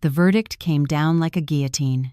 The verdict came down like a guillotine.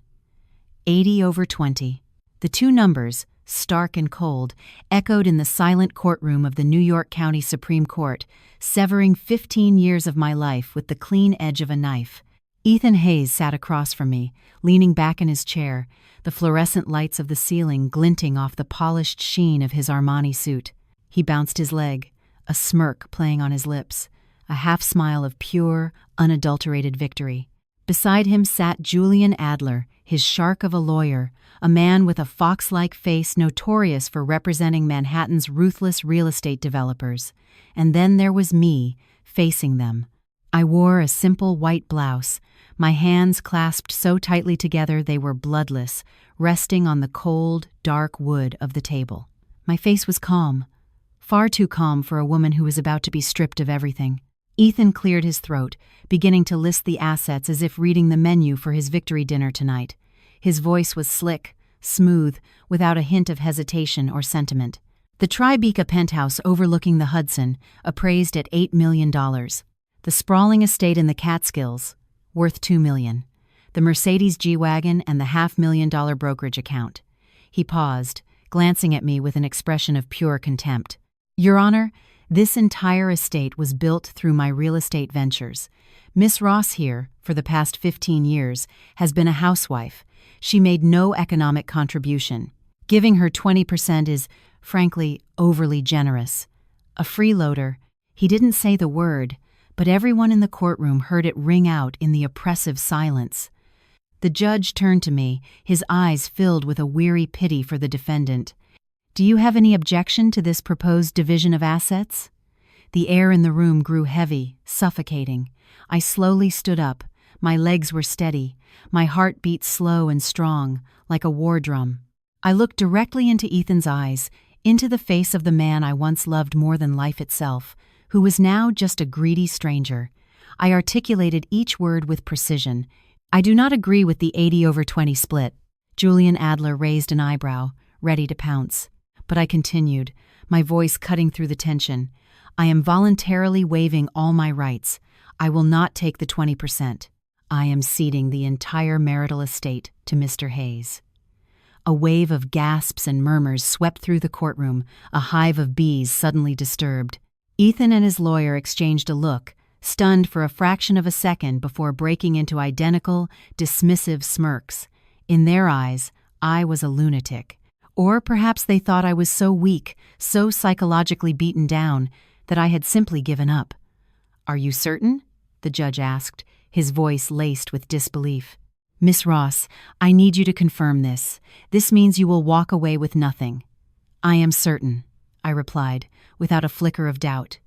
80/20. The two numbers, stark and cold, echoed in the silent courtroom of the New York County Supreme Court, severing 15 years of my life with the clean edge of a knife. Ethan Hayes sat across from me, leaning back in his chair, the fluorescent lights of the ceiling glinting off the polished sheen of his Armani suit. He bounced his leg, a smirk playing on his lips, a half-smile of pure, unadulterated victory. Beside him sat Julian Adler, his shark of a lawyer, a man with a fox-like face notorious for representing Manhattan's ruthless real estate developers. And then there was me, facing them. I wore a simple white blouse, my hands clasped so tightly together they were bloodless, resting on the cold, dark wood of the table. My face was calm, far too calm for a woman who was about to be stripped of everything. Ethan cleared his throat, beginning to list the assets as if reading the menu for his victory dinner tonight. His voice was slick, smooth, without a hint of hesitation or sentiment. The Tribeca penthouse overlooking the Hudson, appraised at $8 million. The sprawling estate in the Catskills, worth $2 million. The Mercedes G-Wagon and the $500,000 brokerage account. He paused, glancing at me with an expression of pure contempt. Your Honor, this entire estate was built through my real estate ventures. Miss Ross here, for the past 15 years, has been a housewife. She made no economic contribution. Giving her 20% is, frankly, overly generous. A freeloader. He didn't say the word, but everyone in the courtroom heard it ring out in the oppressive silence. The judge turned to me, his eyes filled with a weary pity for the defendant. Do you have any objection to this proposed division of assets? The air in the room grew heavy, suffocating. I slowly stood up. My legs were steady. My heart beat slow and strong, like a war drum. I looked directly into Ethan's eyes, into the face of the man I once loved more than life itself, who was now just a greedy stranger. I articulated each word with precision. I do not agree with the 80/20 split. Julian Adler raised an eyebrow, ready to pounce. But I continued, my voice cutting through the tension. I am voluntarily waiving all my rights. I will not take the 20%. I am ceding the entire marital estate to Mr. Hayes. A wave of gasps and murmurs swept through the courtroom, a hive of bees suddenly disturbed. Ethan and his lawyer exchanged a look, stunned for a fraction of a second before breaking into identical, dismissive smirks. In their eyes, I was a lunatic. Or perhaps they thought I was so weak, so psychologically beaten down, that I had simply given up. Are you certain? The judge asked, his voice laced with disbelief. Miss Ross, I need you to confirm this. This means you will walk away with nothing. I am certain, I replied, without a flicker of doubt.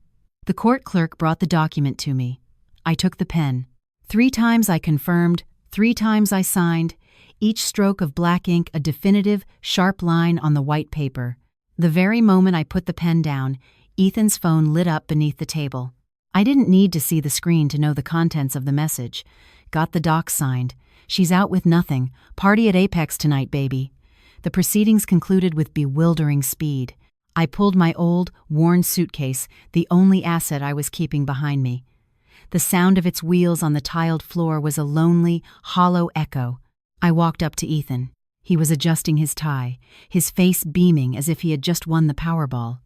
The court clerk brought the document to me. I took the pen. 3 times I confirmed, 3 times I signed, each stroke of black ink a definitive, sharp line on the white paper. The very moment I put the pen down, Ethan's phone lit up beneath the table. I didn't need to see the screen to know the contents of the message. Got the docs signed. She's out with nothing. Party at Apex tonight, baby. The proceedings concluded with bewildering speed. I pulled my old, worn suitcase, the only asset I was keeping behind me. The sound of its wheels on the tiled floor was a lonely, hollow echo. I walked up to Ethan. He was adjusting his tie, his face beaming as if he had just won the Powerball.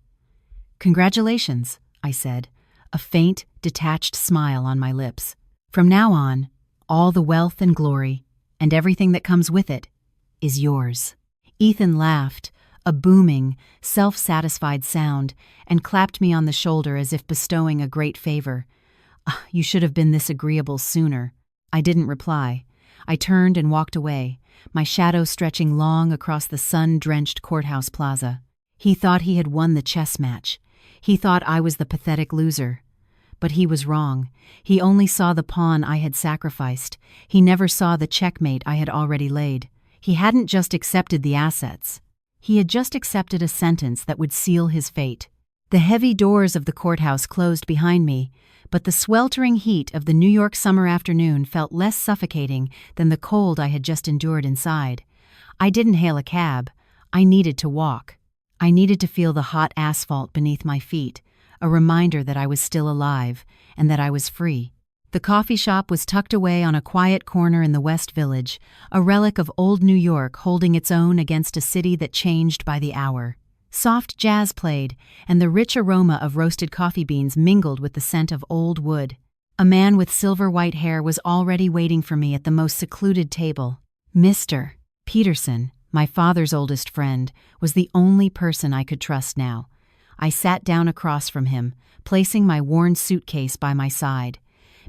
Congratulations, I said, a faint, detached smile on my lips. From now on, all the wealth and glory, and everything that comes with it, is yours. Ethan laughed, a booming, self-satisfied sound, and clapped me on the shoulder as if bestowing a great favor. You should have been this agreeable sooner. I didn't reply. I turned and walked away, my shadow stretching long across the sun-drenched courthouse plaza. He thought he had won the chess match. He thought I was the pathetic loser. But he was wrong. He only saw the pawn I had sacrificed. He never saw the checkmate I had already laid. He hadn't just accepted the assets. He had just accepted a sentence that would seal his fate. The heavy doors of the courthouse closed behind me, but the sweltering heat of the New York summer afternoon felt less suffocating than the cold I had just endured inside. I didn't hail a cab. I needed to walk. I needed to feel the hot asphalt beneath my feet, a reminder that I was still alive and that I was free. The coffee shop was tucked away on a quiet corner in the West Village, a relic of old New York holding its own against a city that changed by the hour. Soft jazz played, and the rich aroma of roasted coffee beans mingled with the scent of old wood. A man with silver-white hair was already waiting for me at the most secluded table. Mr. Peterson, my father's oldest friend, was the only person I could trust now. I sat down across from him, placing my worn suitcase by my side.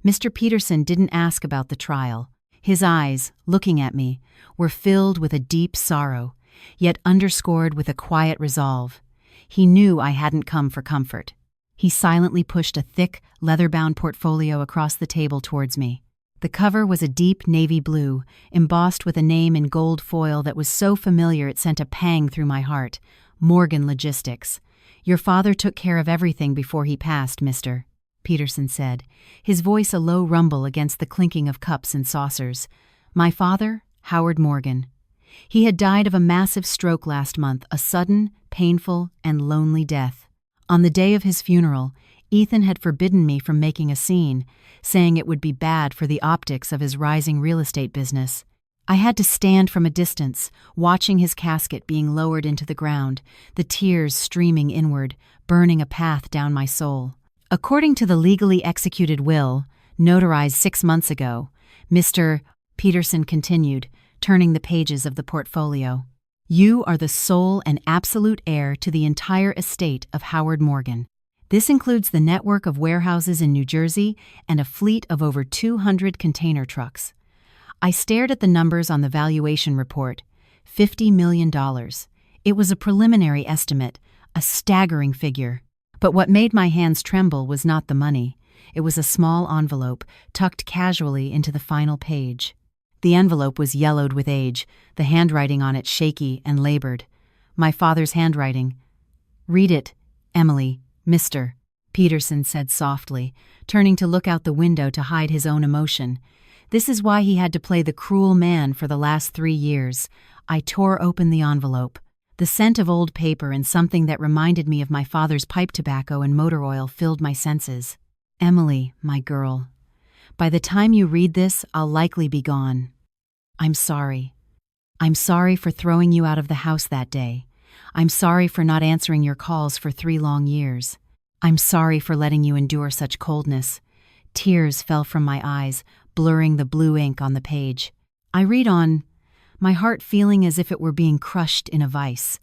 Mr. Peterson didn't ask about the trial. His eyes, looking at me, were filled with a deep sorrow, yet underscored with a quiet resolve. He knew I hadn't come for comfort. He silently pushed a thick, leather-bound portfolio across the table towards me. The cover was a deep navy blue, embossed with a name in gold foil that was so familiar it sent a pang through my heart. Morgan Logistics. Your father took care of everything before he passed, Mr. Peterson said, his voice a low rumble against the clinking of cups and saucers. My father, Howard Morgan. He had died of a massive stroke last month, a sudden, painful, and lonely death. On the day of his funeral, Ethan had forbidden me from making a scene, saying it would be bad for the optics of his rising real estate business. I had to stand from a distance, watching his casket being lowered into the ground, the tears streaming inward, burning a path down my soul. According to the legally executed will, notarized 6 months ago, Mr. Peterson continued, turning the pages of the portfolio. You are the sole and absolute heir to the entire estate of Howard Morgan. This includes the network of warehouses in New Jersey and a fleet of over 200 container trucks. I stared at the numbers on the valuation report. $50 million. It was a preliminary estimate, a staggering figure. But what made my hands tremble was not the money. It was a small envelope, tucked casually into the final page. The envelope was yellowed with age, the handwriting on it shaky and labored. My father's handwriting. Read it, Emily, Mr. Peterson said softly, turning to look out the window to hide his own emotion. This is why he had to play the cruel man for the last 3 years. I tore open the envelope. The scent of old paper and something that reminded me of my father's pipe tobacco and motor oil filled my senses. Emily, my girl. By the time you read this, I'll likely be gone. I'm sorry. I'm sorry for throwing you out of the house that day. I'm sorry for not answering your calls for 3 long years. I'm sorry for letting you endure such coldness. Tears fell from my eyes, blurring the blue ink on the page. I read on, my heart feeling as if it were being crushed in a vice.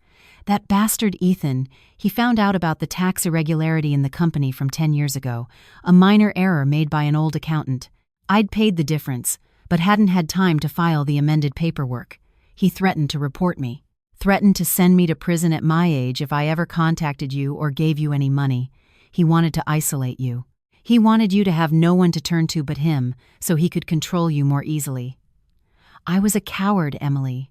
That bastard Ethan, he found out about the tax irregularity in the company from 10 years ago, a minor error made by an old accountant. I'd paid the difference, but hadn't had time to file the amended paperwork. He threatened to report me. Threatened to send me to prison at my age if I ever contacted you or gave you any money. He wanted to isolate you. He wanted you to have no one to turn to but him, so he could control you more easily. I was a coward, Emily.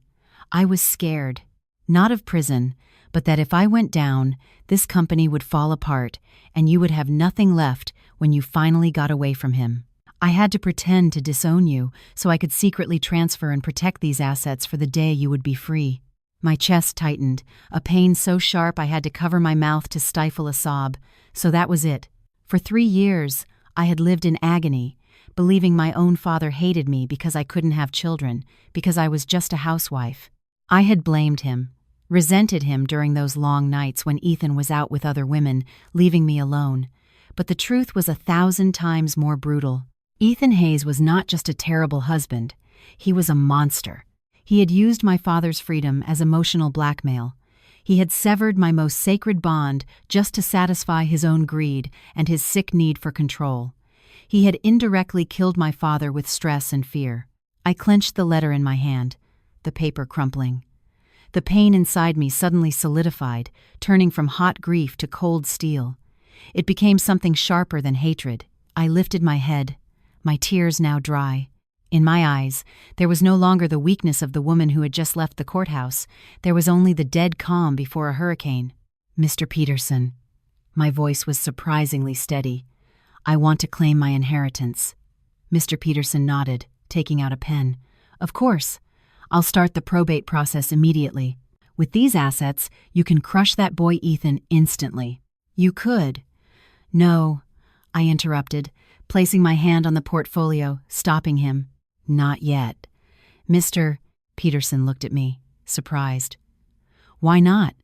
I was scared. Not of prison, but that if I went down, this company would fall apart, and you would have nothing left when you finally got away from him. I had to pretend to disown you so I could secretly transfer and protect these assets for the day you would be free. My chest tightened, a pain so sharp I had to cover my mouth to stifle a sob. So that was it. For 3 years, I had lived in agony, believing my own father hated me because I couldn't have children, because I was just a housewife. I had blamed him, resented him during those long nights when Ethan was out with other women, leaving me alone. But the truth was 1,000 times more brutal. Ethan Hayes was not just a terrible husband. He was a monster. He had used my father's freedom as emotional blackmail. He had severed my most sacred bond just to satisfy his own greed and his sick need for control. He had indirectly killed my father with stress and fear. I clenched the letter in my hand, the paper crumpling. The pain inside me suddenly solidified, turning from hot grief to cold steel. It became something sharper than hatred. I lifted my head, my tears now dry. In my eyes, there was no longer the weakness of the woman who had just left the courthouse. There was only the dead calm before a hurricane. Mr. Peterson. My voice was surprisingly steady. I want to claim my inheritance. Mr. Peterson nodded, taking out a pen. Of course. I'll start the probate process immediately. With these assets, you can crush that boy Ethan instantly. You could. No, I interrupted, placing my hand on the portfolio, stopping him. Not yet. Mr. Peterson looked at me, surprised. Why not?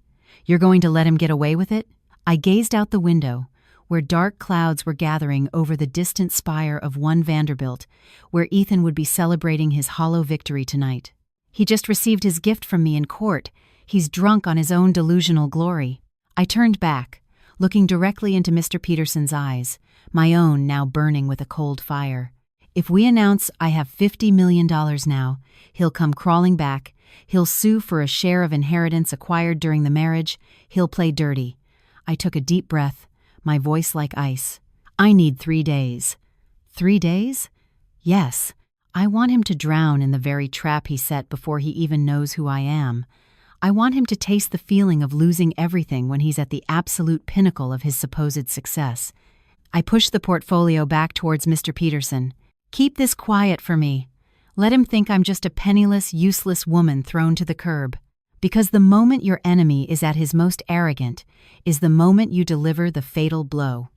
You're going to let him get away with it? I gazed out the window, where dark clouds were gathering over the distant spire of One Vanderbilt, where Ethan would be celebrating his hollow victory tonight. He just received his gift from me in court. He's drunk on his own delusional glory. I turned back, looking directly into Mr. Peterson's eyes, my own now burning with a cold fire. If we announce I have $50 million now, he'll come crawling back, he'll sue for a share of inheritance acquired during the marriage, he'll play dirty. I took a deep breath, my voice like ice. I need 3 days. 3 days? Yes. I want him to drown in the very trap he set before he even knows who I am. I want him to taste the feeling of losing everything when he's at the absolute pinnacle of his supposed success. I pushed the portfolio back towards Mr. Peterson. Keep this quiet for me. Let him think I'm just a penniless, useless woman thrown to the curb. Because the moment your enemy is at his most arrogant is the moment you deliver the fatal blow.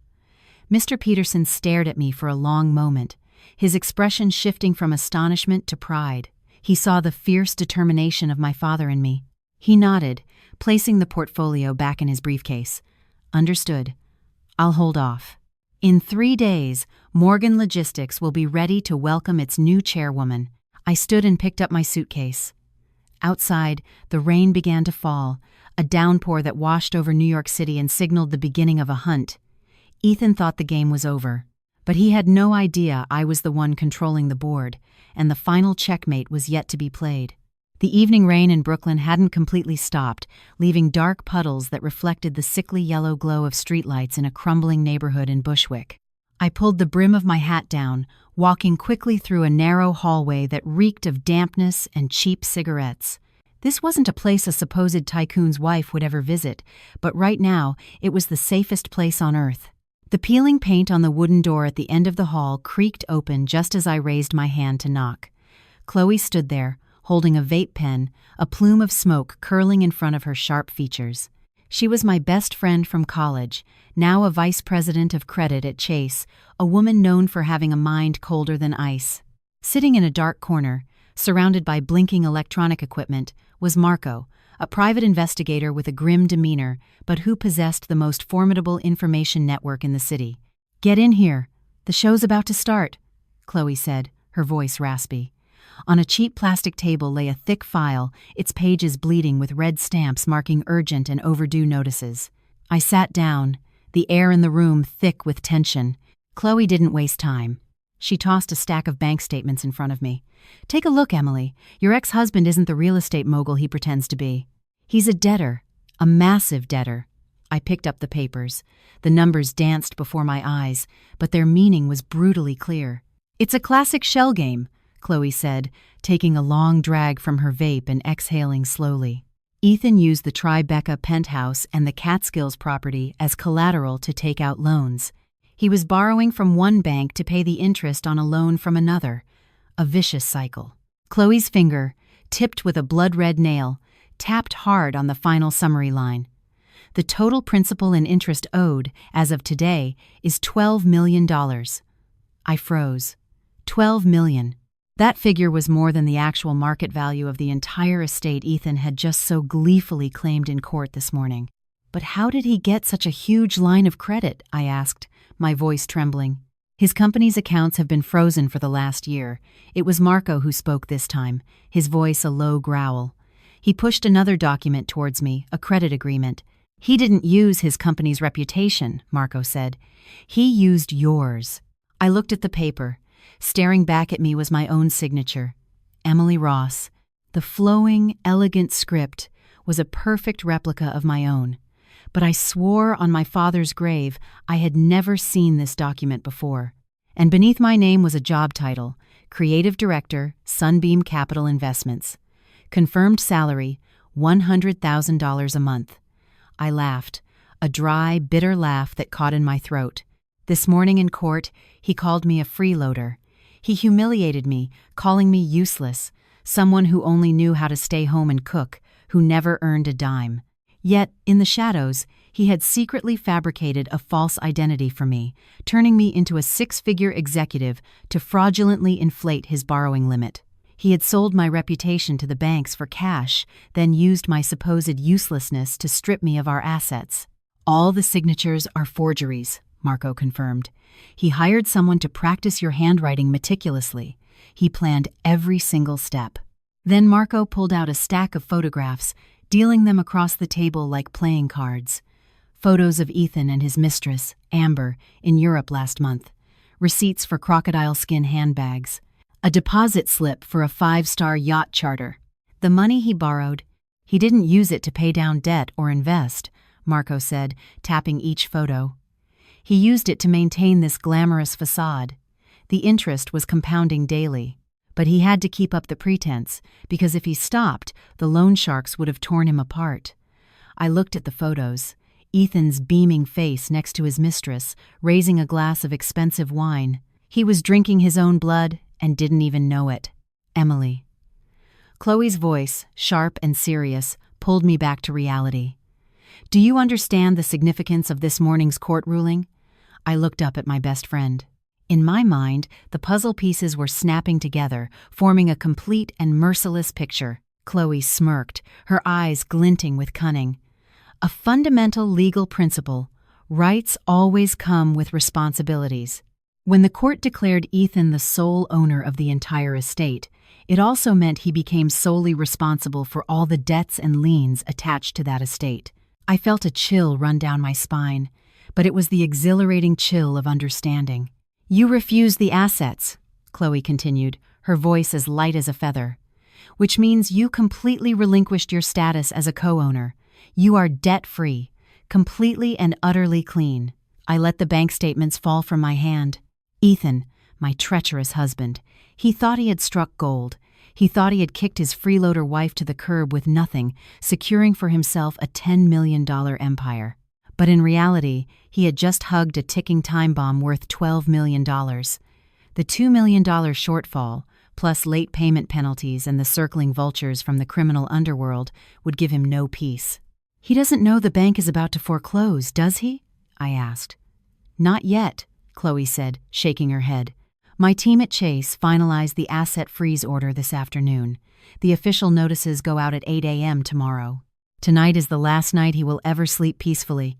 Mr. Peterson stared at me for a long moment, his expression shifting from astonishment to pride. He saw the fierce determination of my father in me. He nodded, placing the portfolio back in his briefcase. Understood. I'll hold off. In 3 days, Morgan Logistics will be ready to welcome its new chairwoman. I stood and picked up my suitcase. Outside, the rain began to fall, a downpour that washed over New York City and signaled the beginning of a hunt. Ethan thought the game was over, but he had no idea I was the one controlling the board, and the final checkmate was yet to be played. The evening rain in Brooklyn hadn't completely stopped, leaving dark puddles that reflected the sickly yellow glow of streetlights in a crumbling neighborhood in Bushwick. I pulled the brim of my hat down, walking quickly through a narrow hallway that reeked of dampness and cheap cigarettes. This wasn't a place a supposed tycoon's wife would ever visit, but right now it was the safest place on earth. The peeling paint on the wooden door at the end of the hall creaked open just as I raised my hand to knock. Chloe stood there, holding a vape pen, a plume of smoke curling in front of her sharp features. She was my best friend from college, now a vice president of credit at Chase, a woman known for having a mind colder than ice. Sitting in a dark corner, surrounded by blinking electronic equipment, was Marco, a private investigator with a grim demeanor, but who possessed the most formidable information network in the city. "Get in here. The show's about to start," Chloe said, her voice raspy. On a cheap plastic table lay a thick file, its pages bleeding with red stamps marking urgent and overdue notices. I sat down, the air in the room thick with tension. Chloe didn't waste time. She tossed a stack of bank statements in front of me. "Take a look, Emily. Your ex-husband isn't the real estate mogul he pretends to be. He's a debtor, a massive debtor." I picked up the papers. The numbers danced before my eyes, but their meaning was brutally clear. "It's a classic shell game," Chloe said, taking a long drag from her vape and exhaling slowly. Ethan used the Tribeca penthouse and the Catskills property as collateral to take out loans. He was borrowing from one bank to pay the interest on a loan from another. A vicious cycle. Chloe's finger, tipped with a blood-red nail, tapped hard on the final summary line. The total principal and interest owed, as of today, is $12 million. I froze. $12 million. That figure was more than the actual market value of the entire estate Ethan had just so gleefully claimed in court this morning. But how did he get such a huge line of credit? I asked, my voice trembling. His company's accounts have been frozen for the last year. It was Marco who spoke this time, his voice a low growl. He pushed another document towards me, a credit agreement. "He didn't use his company's reputation," Marco said. "He used yours." I looked at the paper. Staring back at me was my own signature, Emily Ross. The flowing, elegant script was a perfect replica of my own. But I swore on my father's grave I had never seen this document before. And beneath my name was a job title, Creative Director, Sunbeam Capital Investments. Confirmed salary, $100,000 a month. I laughed, a dry, bitter laugh that caught in my throat. This morning in court, he called me a freeloader. He humiliated me, calling me useless, someone who only knew how to stay home and cook, who never earned a dime. Yet, in the shadows, He had secretly fabricated a false identity for me, turning me into a six-figure executive to fraudulently inflate his borrowing limit. He had sold my reputation to the banks for cash, then used my supposed uselessness to strip me of our assets. All the signatures are forgeries, Marco confirmed. He hired someone to practice your handwriting meticulously. He planned every single step. Then Marco pulled out a stack of photographs, dealing them across the table like playing cards. Photos of Ethan and his mistress, Amber, in Europe last month. Receipts for crocodile skin handbags. A deposit slip for a 5-star yacht charter. The money he borrowed, he didn't use it to pay down debt or invest, Marco said, tapping each photo. He used it to maintain this glamorous facade. The interest was compounding daily. But he had to keep up the pretense, because if he stopped, the loan sharks would have torn him apart. I looked at the photos. Ethan's beaming face next to his mistress, raising a glass of expensive wine. He was drinking his own blood and didn't even know it. Emily. Chloe's voice, sharp and serious, pulled me back to reality. Do you understand the significance of this morning's court ruling? I looked up at my best friend. In my mind, the puzzle pieces were snapping together, forming a complete and merciless picture. Chloe smirked, her eyes glinting with cunning. A fundamental legal principle: rights always come with responsibilities. When the court declared Ethan the sole owner of the entire estate, it also meant he became solely responsible for all the debts and liens attached to that estate. I felt a chill run down my spine, but it was the exhilarating chill of understanding. You refused the assets, Chloe continued, her voice as light as a feather, which means you completely relinquished your status as a co-owner. You are debt-free, completely and utterly clean. I let the bank statements fall from my hand. Ethan, my treacherous husband, he thought he had struck gold. He thought he had kicked his freeloader wife to the curb with nothing, securing for himself a $10 million empire. But in reality, he had just hugged a ticking time bomb worth $12 million. The $2 million shortfall, plus late payment penalties and the circling vultures from the criminal underworld, would give him no peace. He doesn't know the bank is about to foreclose, does he? I asked. Not yet, Chloe said, shaking her head. My team at Chase finalized the asset freeze order this afternoon. The official notices go out at 8 a.m. tomorrow. Tonight is the last night he will ever sleep peacefully.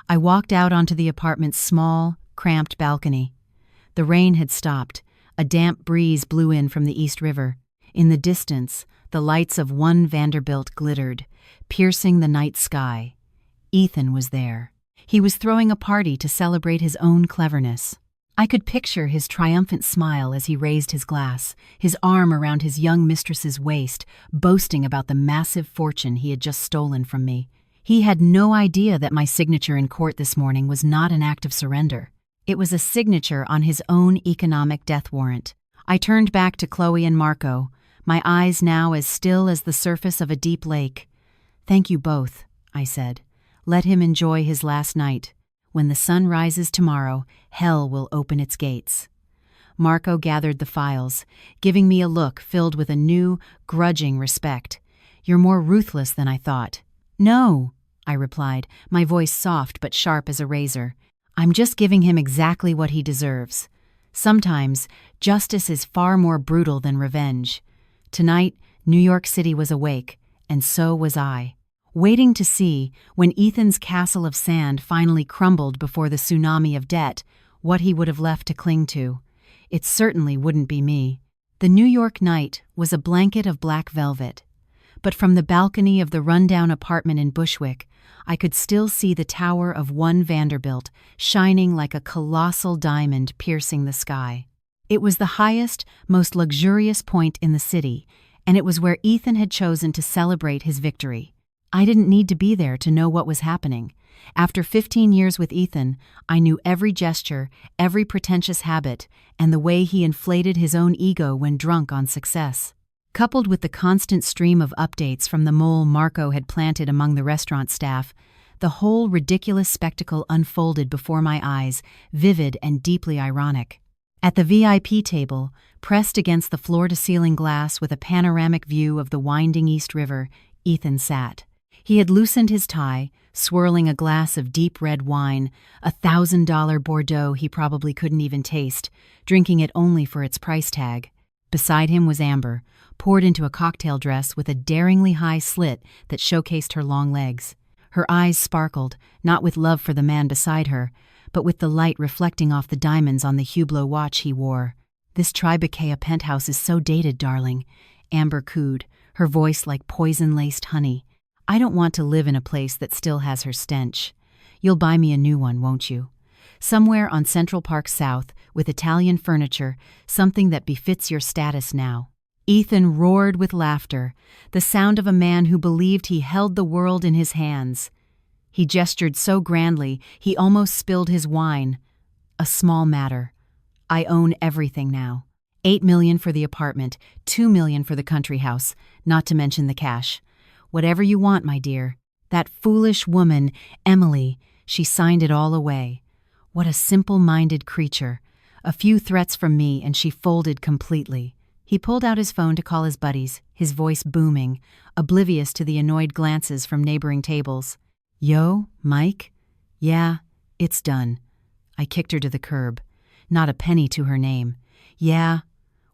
I walked out onto the apartment's small, cramped balcony. The rain had stopped. A damp breeze blew in from the East River. In the distance, the lights of One Vanderbilt glittered, piercing the night sky. Ethan was there. He was throwing a party to celebrate his own cleverness. I could picture his triumphant smile as he raised his glass, his arm around his young mistress's waist, boasting about the massive fortune he had just stolen from me. He had no idea that my signature in court this morning was not an act of surrender. It was a signature on his own economic death warrant. I turned back to Chloe and Marco, my eyes now as still as the surface of a deep lake. Thank you both, I said. Let him enjoy his last night. When the sun rises tomorrow, hell will open its gates. Marco gathered the files, giving me a look filled with a new, grudging respect. You're more ruthless than I thought. No, I replied, my voice soft but sharp as a razor. I'm just giving him exactly what he deserves. Sometimes, justice is far more brutal than revenge. Tonight, New York City was awake, and so was I. Waiting to see, when Ethan's castle of sand finally crumbled before the tsunami of debt, what he would have left to cling to. It certainly wouldn't be me. The New York night was a blanket of black velvet. But from the balcony of the rundown apartment in Bushwick, I could still see the tower of One Vanderbilt shining like a colossal diamond piercing the sky. It was the highest, most luxurious point in the city, and it was where Ethan had chosen to celebrate his victory. I didn't need to be there to know what was happening. After 15 years with Ethan, I knew every gesture, every pretentious habit, and the way he inflated his own ego when drunk on success. Coupled with the constant stream of updates from the mole Marco had planted among the restaurant staff, the whole ridiculous spectacle unfolded before my eyes, vivid and deeply ironic. At the VIP table, pressed against the floor-to-ceiling glass with a panoramic view of the winding East River, Ethan sat. He had loosened his tie, swirling a glass of deep red wine, $1,000 Bordeaux he probably couldn't even taste, drinking it only for its price tag. Beside him was Amber, poured into a cocktail dress with a daringly high slit that showcased her long legs. Her eyes sparkled, not with love for the man beside her, but with the light reflecting off the diamonds on the Hublot watch he wore. "This Tribeca penthouse is so dated, darling," Amber cooed, her voice like poison-laced honey. "I don't want to live in a place that still has her stench. You'll buy me a new one, won't you? Somewhere on Central Park South, with Italian furniture, something that befits your status now." Ethan roared with laughter, the sound of a man who believed he held the world in his hands. He gestured so grandly he almost spilled his wine. "A small matter. I own everything now. $8 million for the apartment, $2 million for the country house, not to mention the cash. Whatever you want, my dear. That foolish woman, Emily, she signed it all away. What a simple-minded creature. A few threats from me and she folded completely." He pulled out his phone to call his buddies, his voice booming, oblivious to the annoyed glances from neighboring tables. "Yo, Mike? Yeah, it's done." I kicked her to the curb. Not a penny to her name. "Yeah,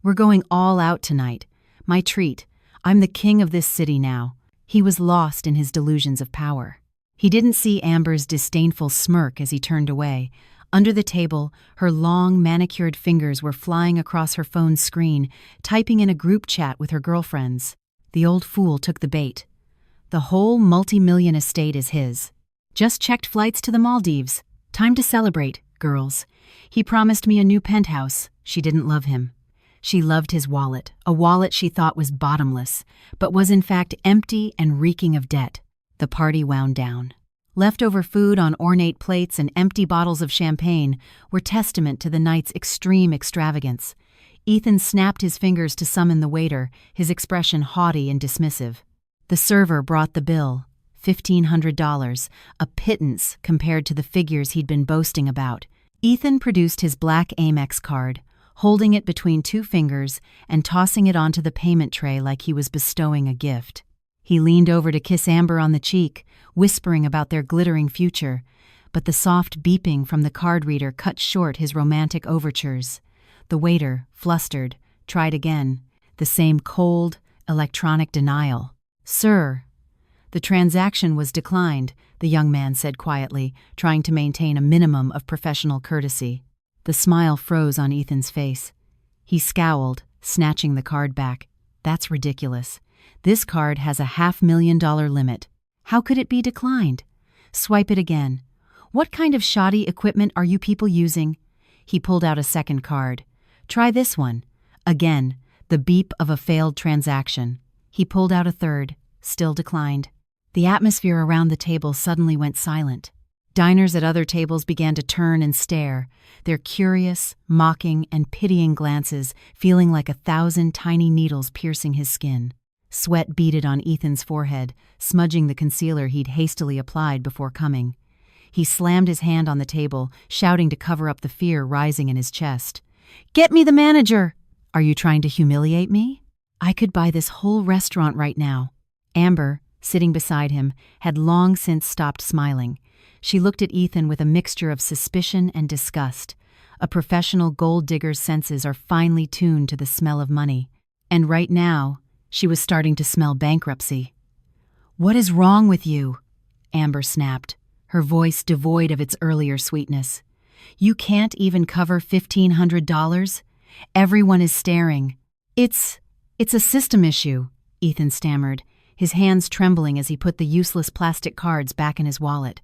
we're going all out tonight. My treat. I'm the king of this city now." He was lost in his delusions of power. He didn't see Amber's disdainful smirk as he turned away. Under the table, her long, manicured fingers were flying across her phone's screen, typing in a group chat with her girlfriends. The old fool took the bait. The whole multi-million estate is his. "Just checked flights to the Maldives. Time to celebrate, girls. He promised me a new penthouse." She didn't love him. She loved his wallet, a wallet she thought was bottomless, but was in fact empty and reeking of debt. The party wound down. Leftover food on ornate plates and empty bottles of champagne were testament to the night's extreme extravagance. Ethan snapped his fingers to summon the waiter, his expression haughty and dismissive. The server brought the bill, $1,500, a pittance compared to the figures he'd been boasting about. Ethan produced his black Amex card, holding it between two fingers and tossing it onto the payment tray like he was bestowing a gift. He leaned over to kiss Amber on the cheek, whispering about their glittering future, but the soft beeping from the card reader cut short his romantic overtures. The waiter, flustered, tried again, the same cold, electronic denial. "Sir." "The transaction was declined," the young man said quietly, trying to maintain a minimum of professional courtesy. The smile froze on Ethan's face. He scowled, snatching the card back. "That's ridiculous. This card has a $500,000 limit. How could it be declined? Swipe it again. What kind of shoddy equipment are you people using?" He pulled out a second card. "Try this one." Again, the beep of a failed transaction. He pulled out a third, still declined. The atmosphere around the table suddenly went silent. Diners at other tables began to turn and stare, their curious, mocking, and pitying glances feeling like 1,000 tiny needles piercing his skin. Sweat beaded on Ethan's forehead, smudging the concealer he'd hastily applied before coming. He slammed his hand on the table, shouting to cover up the fear rising in his chest. "Get me the manager!" "Are you trying to humiliate me? I could buy this whole restaurant right now." Amber, sitting beside him, had long since stopped smiling. She looked at Ethan with a mixture of suspicion and disgust. A professional gold digger's senses are finely tuned to the smell of money. And right now, she was starting to smell bankruptcy. "What is wrong with you?" Amber snapped, her voice devoid of its earlier sweetness. "You can't even cover $1,500? Everyone is staring." It's a system issue," Ethan stammered, his hands trembling as he put the useless plastic cards back in his wallet.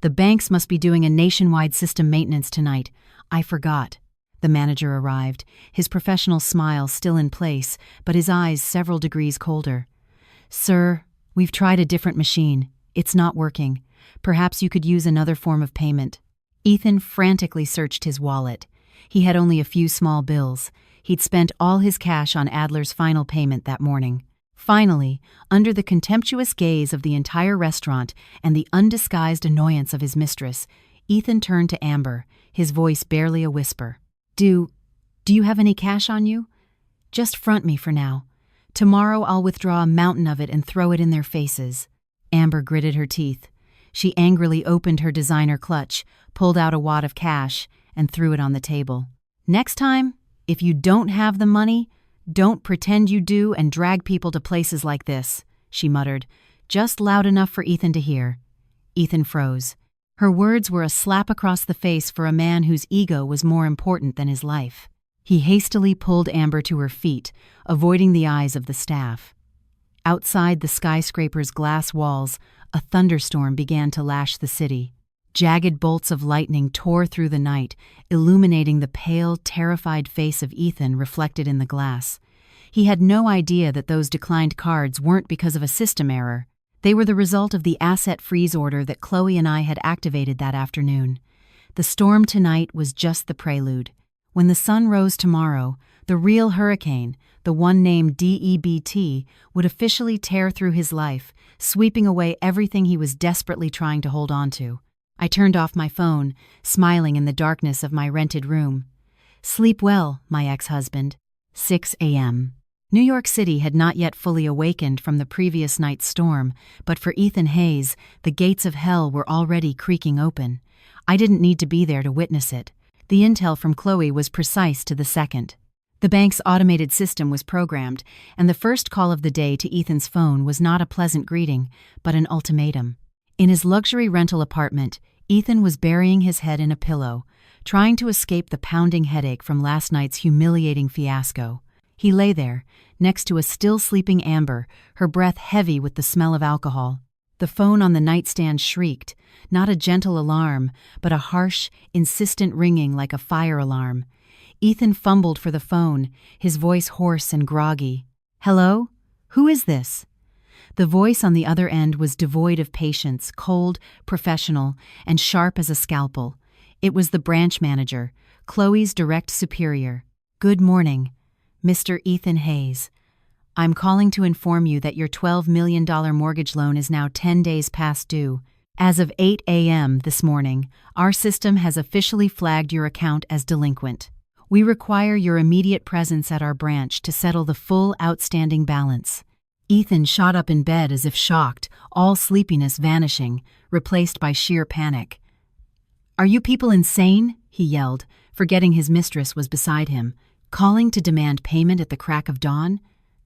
"The banks must be doing a nationwide system maintenance tonight. I forgot." The manager arrived, his professional smile still in place, but his eyes several degrees colder. "Sir, we've tried a different machine. It's not working. Perhaps you could use another form of payment." Ethan frantically searched his wallet. He had only a few small bills. He'd spent all his cash on Adler's final payment that morning. Finally, under the contemptuous gaze of the entire restaurant and the undisguised annoyance of his mistress, Ethan turned to Amber, his voice barely a whisper. Do you have any cash on you? Just front me for now. Tomorrow I'll withdraw a mountain of it and throw it in their faces." Amber gritted her teeth. She angrily opened her designer clutch, pulled out a wad of cash, and threw it on the table. "Next time, if you don't have the money, don't pretend you do and drag people to places like this," she muttered, just loud enough for Ethan to hear. Ethan froze. Her words were a slap across the face for a man whose ego was more important than his life. He hastily pulled Amber to her feet, avoiding the eyes of the staff. Outside the skyscraper's glass walls, a thunderstorm began to lash the city. Jagged bolts of lightning tore through the night, illuminating the pale, terrified face of Ethan reflected in the glass. He had no idea that those declined cards weren't because of a system error. They were the result of the asset freeze order that Chloe and I had activated that afternoon. The storm tonight was just the prelude. When the sun rose tomorrow, the real hurricane, the one named DEBT, would officially tear through his life, sweeping away everything he was desperately trying to hold on to. I turned off my phone, smiling in the darkness of my rented room. "Sleep well, my ex-husband." 6 a.m. New York City had not yet fully awakened from the previous night's storm, but for Ethan Hayes, the gates of hell were already creaking open. I didn't need to be there to witness it. The intel from Chloe was precise to the second. The bank's automated system was programmed, and the first call of the day to Ethan's phone was not a pleasant greeting, but an ultimatum. In his luxury rental apartment, Ethan was burying his head in a pillow, trying to escape the pounding headache from last night's humiliating fiasco. He lay there, next to a still-sleeping Amber, her breath heavy with the smell of alcohol. The phone on the nightstand shrieked, not a gentle alarm, but a harsh, insistent ringing like a fire alarm. Ethan fumbled for the phone, his voice hoarse and groggy. "Hello? Who is this?" The voice on the other end was devoid of patience, cold, professional, and sharp as a scalpel. It was the branch manager, Chloe's direct superior. "Good morning, Mr. Ethan Hayes. I'm calling to inform you that your $12 million mortgage loan is now 10 days past due. As of 8 a.m. this morning, our system has officially flagged your account as delinquent. We require your immediate presence at our branch to settle the full outstanding balance." Ethan shot up in bed as if shocked, all sleepiness vanishing, replaced by sheer panic. "Are you people insane?" he yelled, forgetting his mistress was beside him. "Calling to demand payment at the crack of dawn?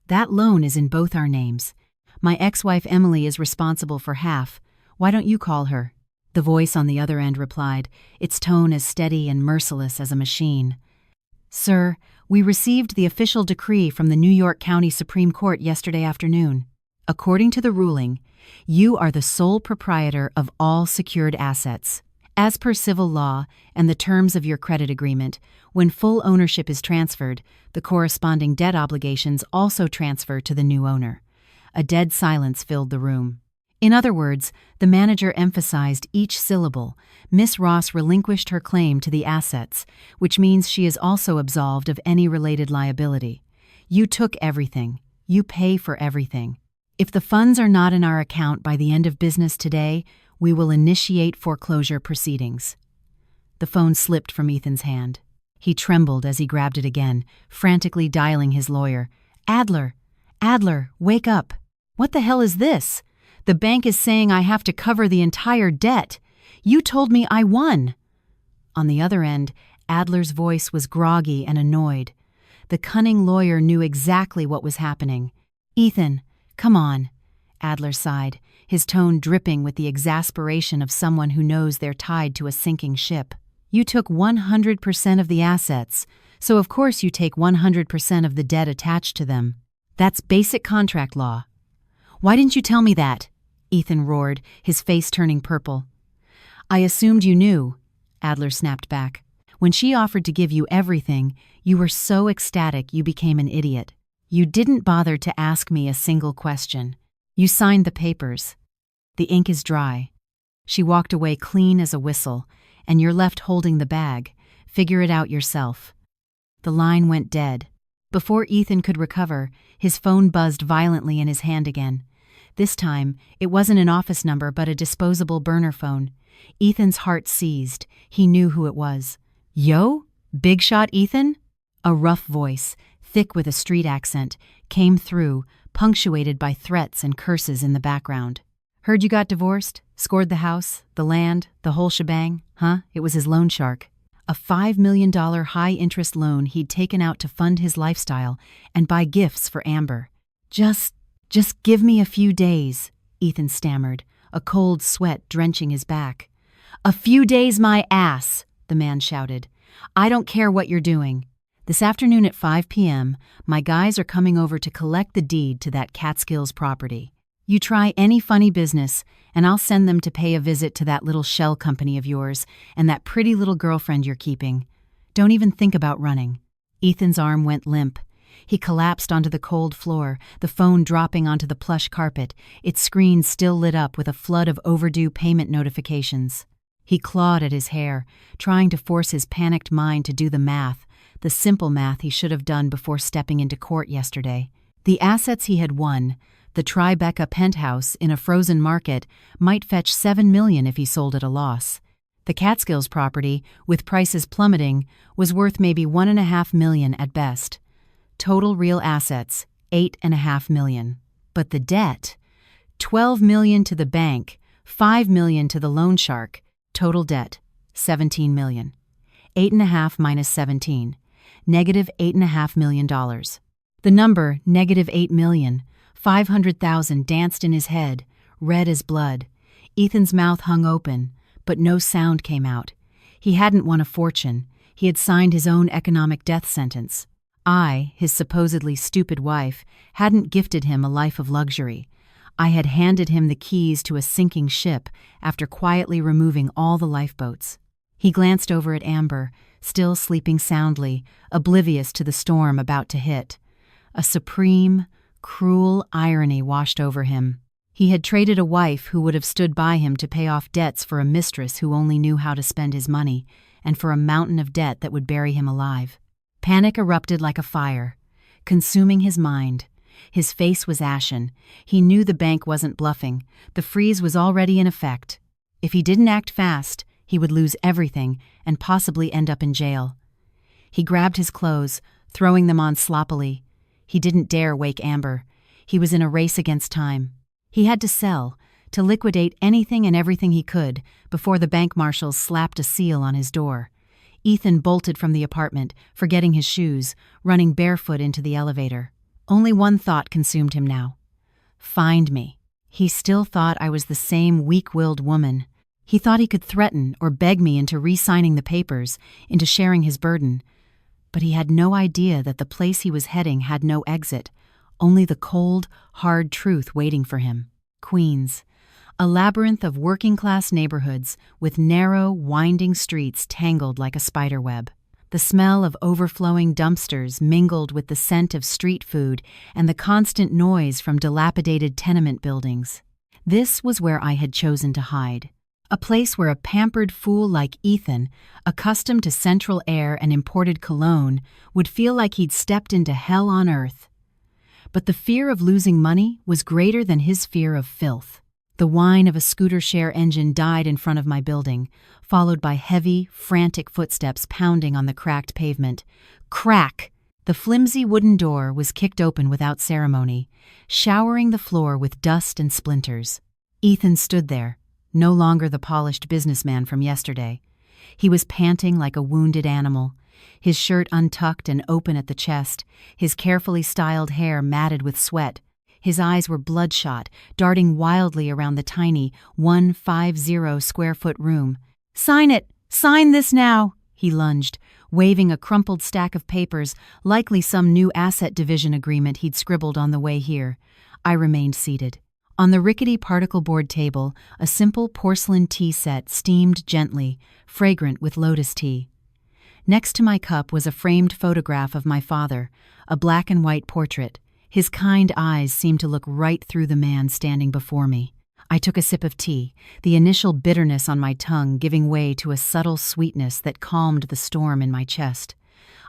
That loan is in both our names. My ex-wife Emily is responsible for half. Why don't you call her?" The voice on the other end replied, its tone as steady and merciless as a machine. "Sir, we received the official decree from the New York County Supreme Court yesterday afternoon. According to the ruling, you are the sole proprietor of all secured assets. As per civil law and the terms of your credit agreement, when full ownership is transferred, the corresponding debt obligations also transfer to the new owner." A dead silence filled the room. In other words, the manager emphasized each syllable. Miss Ross relinquished her claim to the assets, which means she is also absolved of any related liability. You took everything. You pay for everything. If the funds are not in our account by the end of business today, we will initiate foreclosure proceedings. The phone slipped from Ethan's hand. He trembled as he grabbed it again, frantically dialing his lawyer. "Adler! Adler, wake up! What the hell is this? The bank is saying I have to cover the entire debt. You told me I won." On the other end, Adler's voice was groggy and annoyed. The cunning lawyer knew exactly what was happening. "Ethan, come on," Adler sighed, his tone dripping with the exasperation of someone who knows they're tied to a sinking ship. "You took 100% of the assets, so of course you take 100% of the debt attached to them. That's basic contract law." "Why didn't you tell me that?" Ethan roared, his face turning purple. "I assumed you knew," Adler snapped back. "When she offered to give you everything, you were so ecstatic you became an idiot. You didn't bother to ask me a single question. You signed the papers. The ink is dry." She walked away clean as a whistle, "and you're left holding the bag. Figure it out yourself." The line went dead. Before Ethan could recover, his phone buzzed violently in his hand again. This time, it wasn't an office number but a disposable burner phone. Ethan's heart seized. He knew who it was. "Yo? Big shot Ethan?" A rough voice, thick with a street accent, came through, punctuated by threats and curses in the background. Heard you got divorced? Scored the house, the land, the whole shebang? Huh? It was his loan shark. A $5 million high-interest loan he'd taken out to fund his lifestyle and buy gifts for Amber. Just give me a few days, Ethan stammered, a cold sweat drenching his back. A few days my ass, the man shouted. I don't care what you're doing. This afternoon at 5 p.m., my guys are coming over to collect the deed to that Catskills property. You try any funny business, and I'll send them to pay a visit to that little shell company of yours and that pretty little girlfriend you're keeping. Don't even think about running. Ethan's arm went limp. He collapsed onto the cold floor, the phone dropping onto the plush carpet, its screen still lit up with a flood of overdue payment notifications. He clawed at his hair, trying to force his panicked mind to do the math, the simple math he should have done before stepping into court yesterday. The assets he had won, the Tribeca penthouse in a frozen market, might fetch $7 million if he sold at a loss. The Catskills property, with prices plummeting, was worth maybe $1.5 million at best. Total real assets, $8.5 million. But the debt? $12 million to the bank, $5 million to the loan shark. Total debt, $17 million. 8.5 minus 17, negative $8.5 million. The number, negative $8 million, 500,000 danced in his head, red as blood. Ethan's mouth hung open, but no sound came out. He hadn't won a fortune. He had signed his own economic death sentence. I, his supposedly stupid wife, hadn't gifted him a life of luxury. I had handed him the keys to a sinking ship after quietly removing all the lifeboats. He glanced over at Amber, still sleeping soundly, oblivious to the storm about to hit. A supreme, cruel irony washed over him. He had traded a wife who would have stood by him to pay off debts for a mistress who only knew how to spend his money, and for a mountain of debt that would bury him alive. Panic erupted like a fire, consuming his mind. His face was ashen. He knew the bank wasn't bluffing. The freeze was already in effect. If he didn't act fast, he would lose everything and possibly end up in jail. He grabbed his clothes, throwing them on sloppily. He didn't dare wake Amber. He was in a race against time. He had to sell, to liquidate anything and everything he could before the bank marshals slapped a seal on his door. Ethan bolted from the apartment, forgetting his shoes, running barefoot into the elevator. Only one thought consumed him now. Find me. He still thought I was the same weak-willed woman. He thought he could threaten or beg me into re-signing the papers, into sharing his burden. But he had no idea that the place he was heading had no exit, only the cold, hard truth waiting for him. Queens. A labyrinth of working-class neighborhoods with narrow, winding streets tangled like a spiderweb. The smell of overflowing dumpsters mingled with the scent of street food and the constant noise from dilapidated tenement buildings. This was where I had chosen to hide. A place where a pampered fool like Ethan, accustomed to central air and imported cologne, would feel like he'd stepped into hell on earth. But the fear of losing money was greater than his fear of filth. The whine of a scooter share engine died in front of my building, followed by heavy, frantic footsteps pounding on the cracked pavement. Crack! The flimsy wooden door was kicked open without ceremony, showering the floor with dust and splinters. Ethan stood there, no longer the polished businessman from yesterday. He was panting like a wounded animal, his shirt untucked and open at the chest, his carefully styled hair matted with sweat. His eyes were bloodshot, darting wildly around the tiny 150-square-foot room. "Sign it! Sign this now!" he lunged, waving a crumpled stack of papers, likely some new asset division agreement he'd scribbled on the way here. I remained seated. On the rickety particle board table, a simple porcelain tea set steamed gently, fragrant with lotus tea. Next to my cup was a framed photograph of my father, a black and white portrait. His kind eyes seemed to look right through the man standing before me. I took a sip of tea, the initial bitterness on my tongue giving way to a subtle sweetness that calmed the storm in my chest.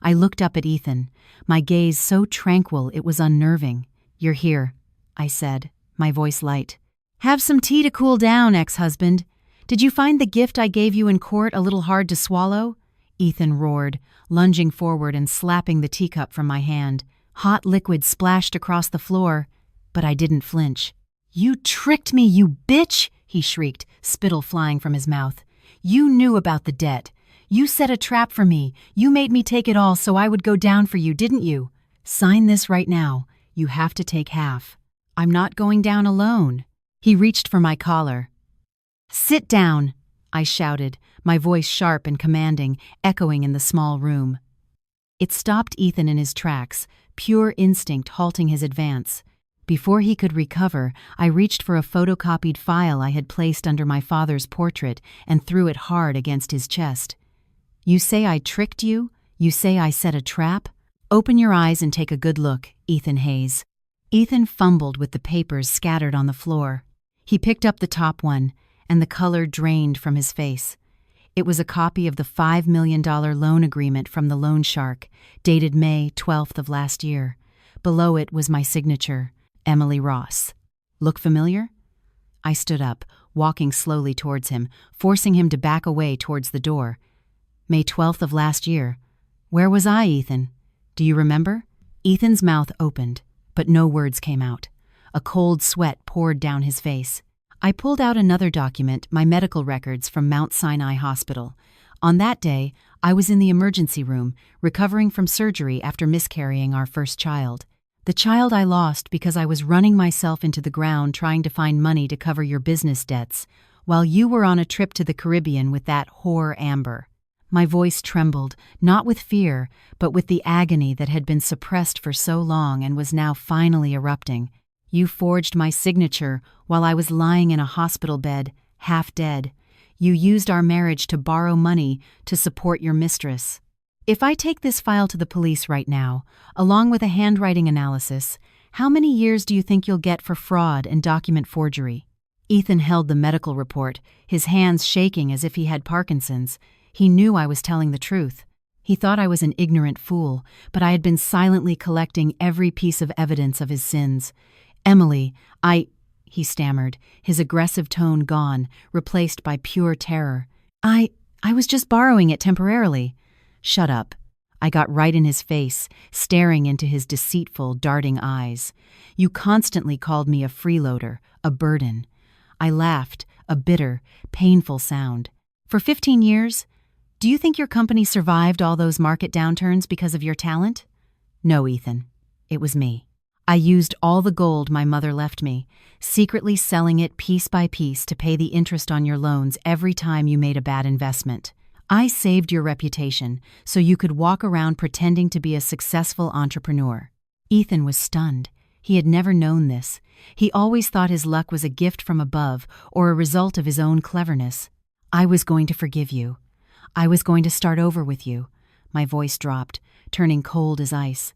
I looked up at Ethan, my gaze so tranquil it was unnerving. "You're here," I said, my voice light. "Have some tea to cool down, ex-husband. Did you find the gift I gave you in court a little hard to swallow?" Ethan roared, lunging forward and slapping the teacup from my hand. Hot liquid splashed across the floor, but I didn't flinch. "You tricked me, you bitch!" he shrieked, spittle flying from his mouth. "You knew about the debt. You set a trap for me. You made me take it all so I would go down for you, didn't you? Sign this right now. You have to take half." "I'm not going down alone." He reached for my collar. "Sit down," I shouted, my voice sharp and commanding, echoing in the small room. It stopped Ethan in his tracks, pure instinct halting his advance. Before he could recover, I reached for a photocopied file I had placed under my father's portrait and threw it hard against his chest. "You say I tricked you? You say I set a trap? Open your eyes and take a good look, Ethan Hayes." Ethan fumbled with the papers scattered on the floor. He picked up the top one, and the color drained from his face. It was a copy of the $5 million loan agreement from the loan shark, dated May 12th of last year. Below it was my signature, Emily Ross. "Look familiar?" I stood up, walking slowly towards him, forcing him to back away towards the door. "May 12th of last year. Where was I, Ethan? Do you remember?" Ethan's mouth opened, but no words came out. A cold sweat poured down his face. I pulled out another document, my medical records from Mount Sinai Hospital. On that day, I was in the emergency room, recovering from surgery after miscarrying our first child. The child I lost because I was running myself into the ground trying to find money to cover your business debts, while you were on a trip to the Caribbean with that whore Amber. My voice trembled, not with fear, but with the agony that had been suppressed for so long and was now finally erupting. You forged my signature while I was lying in a hospital bed, half dead. You used our marriage to borrow money to support your mistress. If I take this file to the police right now, along with a handwriting analysis, how many years do you think you'll get for fraud and document forgery?" Ethan held the medical report, his hands shaking as if he had Parkinson's. He knew I was telling the truth. He thought I was an ignorant fool, but I had been silently collecting every piece of evidence of his sins. "Emily, he stammered, his aggressive tone gone, replaced by pure terror. I was just borrowing it temporarily." "Shut up." I got right in his face, staring into his deceitful, darting eyes. "You constantly called me a freeloader, a burden." I laughed, a bitter, painful sound. "For 15 years? Do you think your company survived all those market downturns because of your talent?" "No, Ethan. It was me. I used all the gold my mother left me, secretly selling it piece by piece to pay the interest on your loans every time you made a bad investment. I saved your reputation so you could walk around pretending to be a successful entrepreneur." Ethan was stunned. He had never known this. He always thought his luck was a gift from above or a result of his own cleverness. "I was going to forgive you. I was going to start over with you." My voice dropped, turning cold as ice.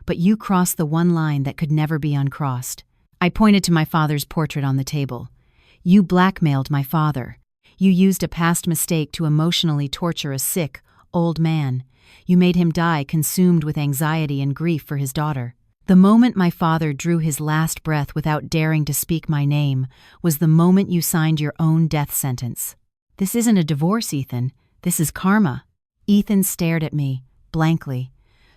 "But you crossed the one line that could never be uncrossed." I pointed to my father's portrait on the table. "You blackmailed my father. You used a past mistake to emotionally torture a sick, old man. You made him die consumed with anxiety and grief for his daughter. The moment my father drew his last breath without daring to speak my name was the moment you signed your own death sentence. This isn't a divorce, Ethan. This is karma." Ethan stared at me, blankly.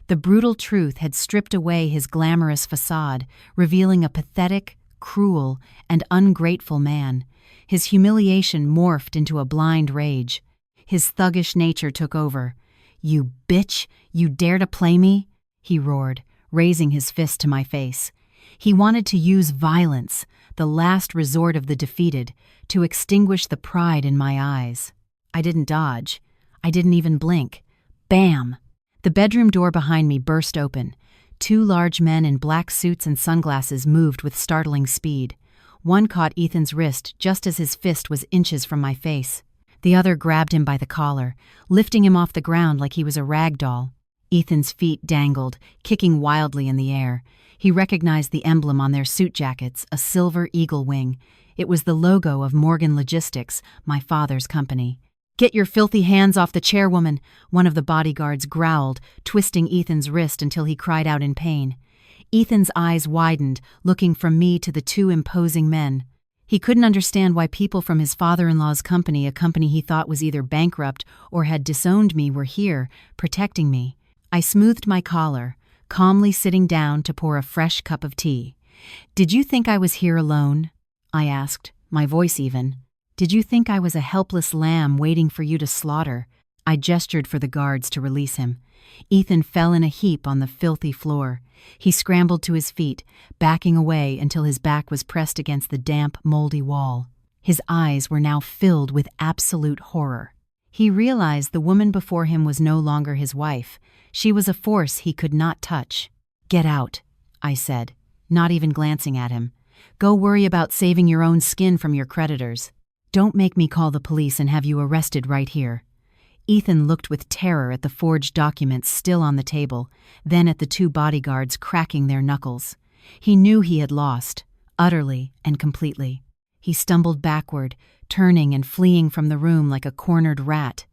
The brutal truth had stripped away his glamorous facade, revealing a pathetic, cruel, and ungrateful man. His humiliation morphed into a blind rage. His thuggish nature took over. "You bitch! You dare to play me?" he roared, raising his fist to my face. He wanted to use violence, the last resort of the defeated, to extinguish the pride in my eyes. I didn't dodge. I didn't even blink. Bam! The bedroom door behind me burst open. Two large men in black suits and sunglasses moved with startling speed. One caught Ethan's wrist just as his fist was inches from my face. The other grabbed him by the collar, lifting him off the ground like he was a rag doll. Ethan's feet dangled, kicking wildly in the air. He recognized the emblem on their suit jackets, a silver eagle wing. It was the logo of Morgan Logistics, my father's company. "Get your filthy hands off the chairwoman," one of the bodyguards growled, twisting Ethan's wrist until he cried out in pain. Ethan's eyes widened, looking from me to the two imposing men. He couldn't understand why people from his father-in-law's company, a company he thought was either bankrupt or had disowned me, were here, protecting me. I smoothed my collar, calmly sitting down to pour a fresh cup of tea. "Did you think I was here alone?" I asked, my voice even. Did you think I was a helpless lamb waiting for you to slaughter? I gestured for the guards to release him. Ethan fell in a heap on the filthy floor. He scrambled to his feet, backing away until his back was pressed against the damp, moldy wall. His eyes were now filled with absolute horror. He realized the woman before him was no longer his wife. She was a force he could not touch. "Get out," I said, not even glancing at him. "Go worry about saving your own skin from your creditors. Don't make me call the police and have you arrested right here." Ethan looked with terror at the forged documents still on the table, then at the two bodyguards cracking their knuckles. He knew he had lost, utterly and completely. He stumbled backward, turning and fleeing from the room like a cornered rat.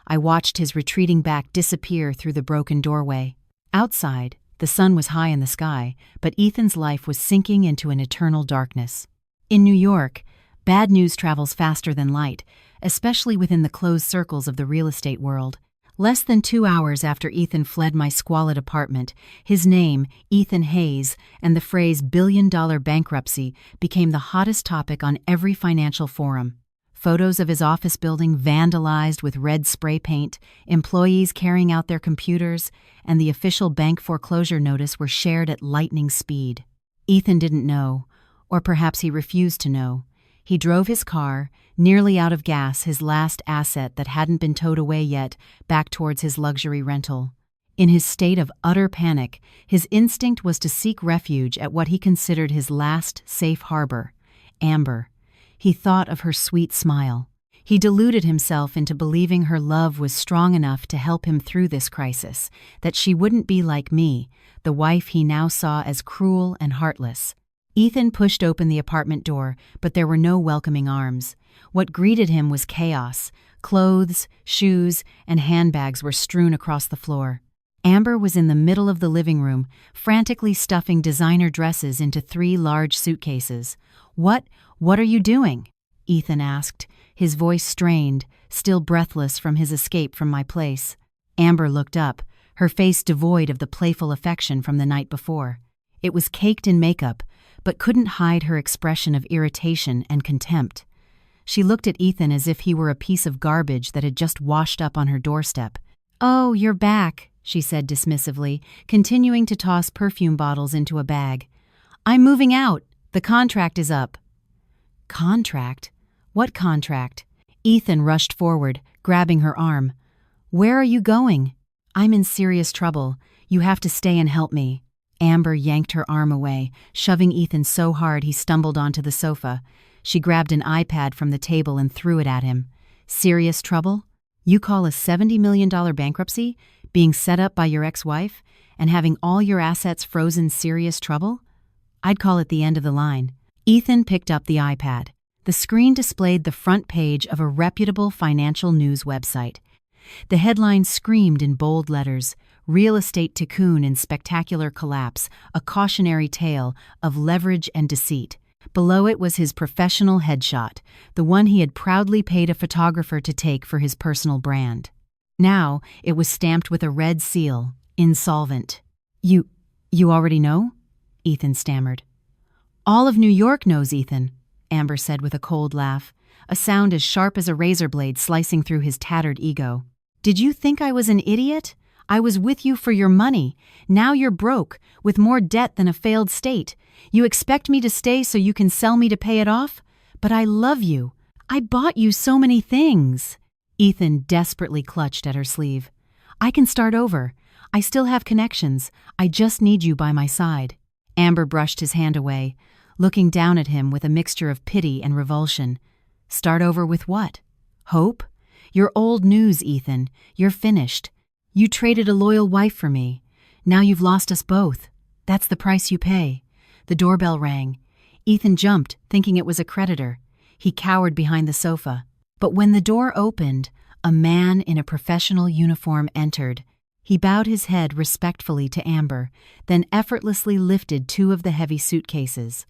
I watched his retreating back disappear through the broken doorway. Outside, the sun was high in the sky, but Ethan's life was sinking into an eternal darkness. In New York, bad news travels faster than light, especially within the closed circles of the real estate world. Less than 2 hours after Ethan fled my squalid apartment, his name, Ethan Hayes, and the phrase billion-dollar bankruptcy became the hottest topic on every financial forum. Photos of his office building vandalized with red spray paint, employees carrying out their computers, and the official bank foreclosure notice were shared at lightning speed. Ethan didn't know, or perhaps he refused to know. He drove his car, nearly out of gas, his last asset that hadn't been towed away yet, back towards his luxury rental. In his state of utter panic, his instinct was to seek refuge at what he considered his last safe harbor, Amber. He thought of her sweet smile. He deluded himself into believing her love was strong enough to help him through this crisis, that she wouldn't be like me, the wife he now saw as cruel and heartless. Ethan pushed open the apartment door, but there were no welcoming arms. What greeted him was chaos. Clothes, shoes, and handbags were strewn across the floor. Amber was in the middle of the living room, frantically stuffing designer dresses into 3 large suitcases. What are you doing?" Ethan asked, his voice strained, still breathless from his escape from my place. Amber looked up, her face devoid of the playful affection from the night before. It was caked in makeup, but couldn't hide her expression of irritation and contempt. She looked at Ethan as if he were a piece of garbage that had just washed up on her doorstep. "Oh, you're back," she said dismissively, continuing to toss perfume bottles into a bag. "I'm moving out. The contract is up." "Contract? What contract?" Ethan rushed forward, grabbing her arm. "Where are you going?" "I'm in serious trouble. You have to stay and help me." Amber yanked her arm away, shoving Ethan so hard he stumbled onto the sofa. She grabbed an iPad from the table and threw it at him. "Serious trouble? You call a $70 million bankruptcy, being set up by your ex-wife, and having all your assets frozen serious trouble? I'd call it the end of the line." Ethan picked up the iPad. The screen displayed the front page of a reputable financial news website. The headline screamed in bold letters, "Real Estate Tycoon in Spectacular Collapse, a Cautionary Tale of Leverage and Deceit." Below it was his professional headshot, the one he had proudly paid a photographer to take for his personal brand. Now it was stamped with a red seal, insolvent. You already know?" Ethan stammered. "All of New York knows, Ethan," Amber said with a cold laugh, a sound as sharp as a razor blade slicing through his tattered ego. "Did you think I was an idiot? I was with you for your money. Now you're broke, with more debt than a failed state. You expect me to stay so you can sell me to pay it off? But I love you. I bought you so many things." Ethan desperately clutched at her sleeve. "I can start over. I still have connections. I just need you by my side." Amber brushed his hand away, looking down at him with a mixture of pity and revulsion. "Start over with what? Hope? You're old news, Ethan. You're finished. You traded a loyal wife for me. Now you've lost us both. That's the price you pay." The doorbell rang. Ethan jumped, thinking it was a creditor. He cowered behind the sofa. But when the door opened, a man in a professional uniform entered. He bowed his head respectfully to Amber, then effortlessly lifted 2 of the heavy suitcases.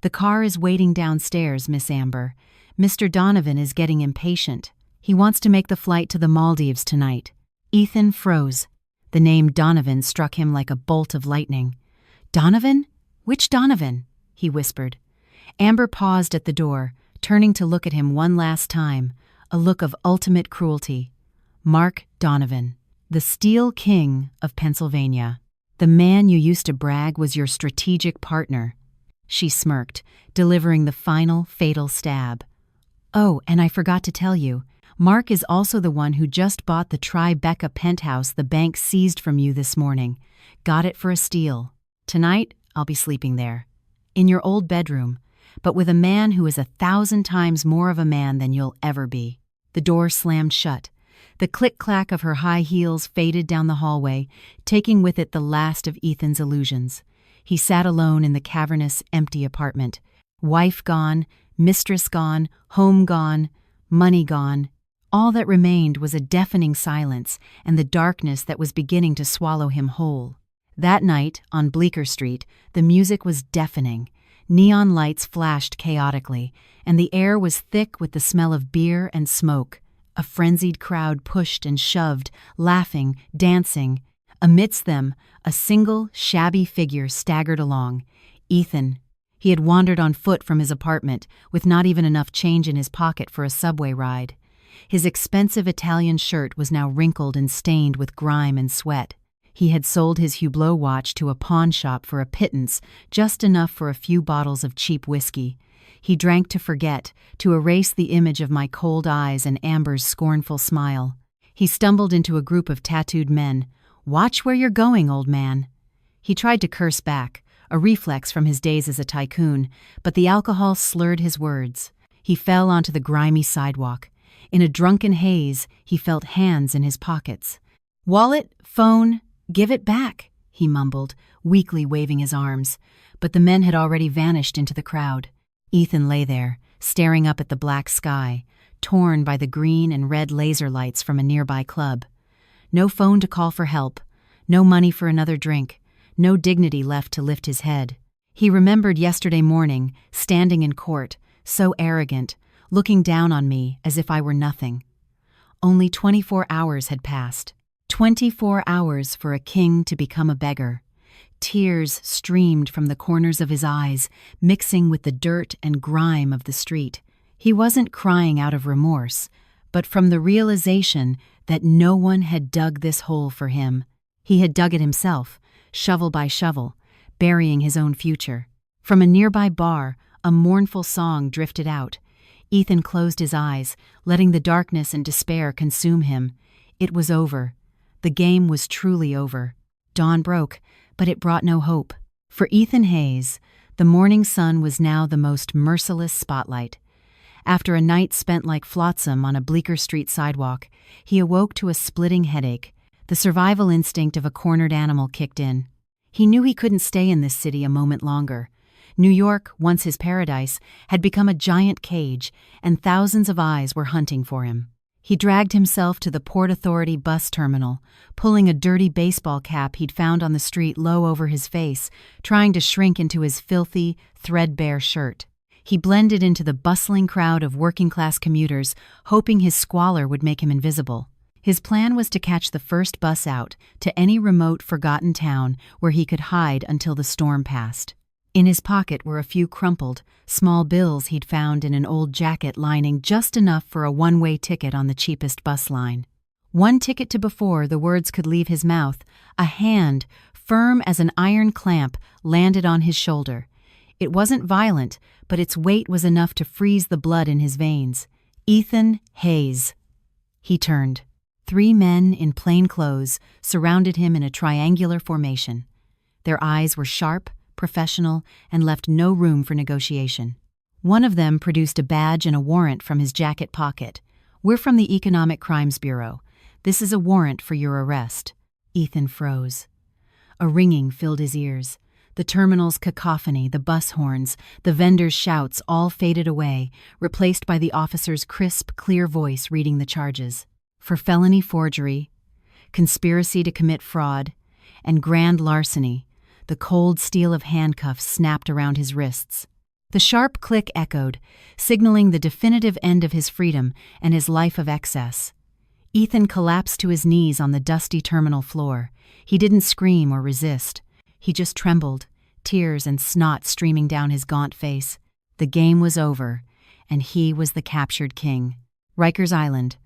"The car is waiting downstairs, Miss Amber. Mr. Donovan is getting impatient. He wants to make the flight to the Maldives tonight." Ethan froze. The name Donovan struck him like a bolt of lightning. "Donovan? Which Donovan?" he whispered. Amber paused at the door, turning to look at him one last time, a look of ultimate cruelty. Mark Donovan, the Steel King of Pennsylvania. The man you used to brag was your strategic partner. She smirked, delivering the final, fatal stab. Oh, and I forgot to tell you, Mark is also the one who just bought the Tribeca penthouse the bank seized from you this morning. Got it for a steal. Tonight, I'll be sleeping there. In your old bedroom, but with a man who is 1,000 times more of a man than you'll ever be. The door slammed shut. The click-clack of her high heels faded down the hallway, taking with it the last of Ethan's illusions. He sat alone in the cavernous, empty apartment. Wife gone, mistress gone, home gone, money gone. All that remained was a deafening silence and the darkness that was beginning to swallow him whole. That night, on Bleecker Street, the music was deafening. Neon lights flashed chaotically, and the air was thick with the smell of beer and smoke. A frenzied crowd pushed and shoved, laughing, dancing. Amidst them, a single, shabby figure staggered along. Ethan. He had wandered on foot from his apartment, with not even enough change in his pocket for a subway ride. His expensive Italian shirt was now wrinkled and stained with grime and sweat. He had sold his Hublot watch to a pawn shop for a pittance, just enough for a few bottles of cheap whiskey. He drank to forget, to erase the image of my cold eyes and Amber's scornful smile. He stumbled into a group of tattooed men. "Watch where you're going, old man." He tried to curse back, a reflex from his days as a tycoon, but the alcohol slurred his words. He fell onto the grimy sidewalk. In a drunken haze, he felt hands in his pockets. "Wallet, phone, give it back," he mumbled, weakly waving his arms. But the men had already vanished into the crowd. Ethan lay there, staring up at the black sky, torn by the green and red laser lights from a nearby club. No phone to call for help, no money for another drink, no dignity left to lift his head. He remembered yesterday morning, standing in court, so arrogant, looking down on me as if I were nothing. Only 24 hours had passed. 24 hours for a king to become a beggar. Tears streamed from the corners of his eyes, mixing with the dirt and grime of the street. He wasn't crying out of remorse, but from the realization that no one had dug this hole for him. He had dug it himself, shovel by shovel, burying his own future. From a nearby bar, a mournful song drifted out. Ethan closed his eyes, letting the darkness and despair consume him. It was over. The game was truly over. Dawn broke, but it brought no hope. For Ethan Hayes, the morning sun was now the most merciless spotlight. After a night spent like flotsam on a Bleecker Street sidewalk, he awoke to a splitting headache. The survival instinct of a cornered animal kicked in. He knew he couldn't stay in this city a moment longer. New York, once his paradise, had become a giant cage, and thousands of eyes were hunting for him. He dragged himself to the Port Authority bus terminal, pulling a dirty baseball cap he'd found on the street low over his face, trying to shrink into his filthy, threadbare shirt. He blended into the bustling crowd of working-class commuters, hoping his squalor would make him invisible. His plan was to catch the first bus out to any remote, forgotten town where he could hide until the storm passed. In his pocket were a few crumpled, small bills he'd found in an old jacket lining, just enough for a one-way ticket on the cheapest bus line. One ticket to before the words could leave his mouth, a hand, firm as an iron clamp, landed on his shoulder. It wasn't violent, but its weight was enough to freeze the blood in his veins. Ethan Hayes. He turned. 3 men in plain clothes surrounded him in a triangular formation. Their eyes were sharp, professional, and left no room for negotiation. One of them produced a badge and a warrant from his jacket pocket. "We're from the Economic Crimes Bureau. This is a warrant for your arrest." Ethan froze. A ringing filled his ears. The terminal's cacophony, the bus horns, the vendors' shouts all faded away, replaced by the officer's crisp, clear voice reading the charges. For felony forgery, conspiracy to commit fraud, and grand larceny, the cold steel of handcuffs snapped around his wrists. The sharp click echoed, signaling the definitive end of his freedom and his life of excess. Ethan collapsed to his knees on the dusty terminal floor. He didn't scream or resist. He just trembled, tears and snot streaming down his gaunt face. The game was over, and he was the captured king. Rikers Island.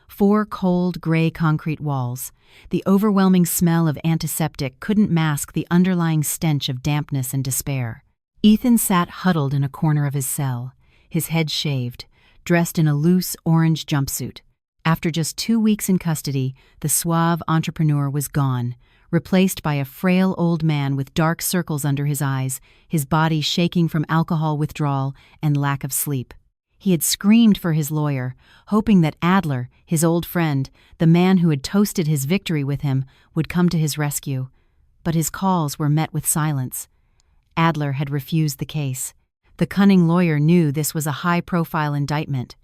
4 cold, gray concrete walls. The overwhelming smell of antiseptic couldn't mask the underlying stench of dampness and despair. Ethan sat huddled in a corner of his cell, his head shaved, dressed in a loose orange jumpsuit. After just 2 weeks in custody, the suave entrepreneur was gone, replaced by a frail old man with dark circles under his eyes, his body shaking from alcohol withdrawal and lack of sleep. He had screamed for his lawyer, hoping that Adler, his old friend, the man who had toasted his victory with him, would come to his rescue. But his calls were met with silence. Adler had refused the case. The cunning lawyer knew this was a high-profile indictment.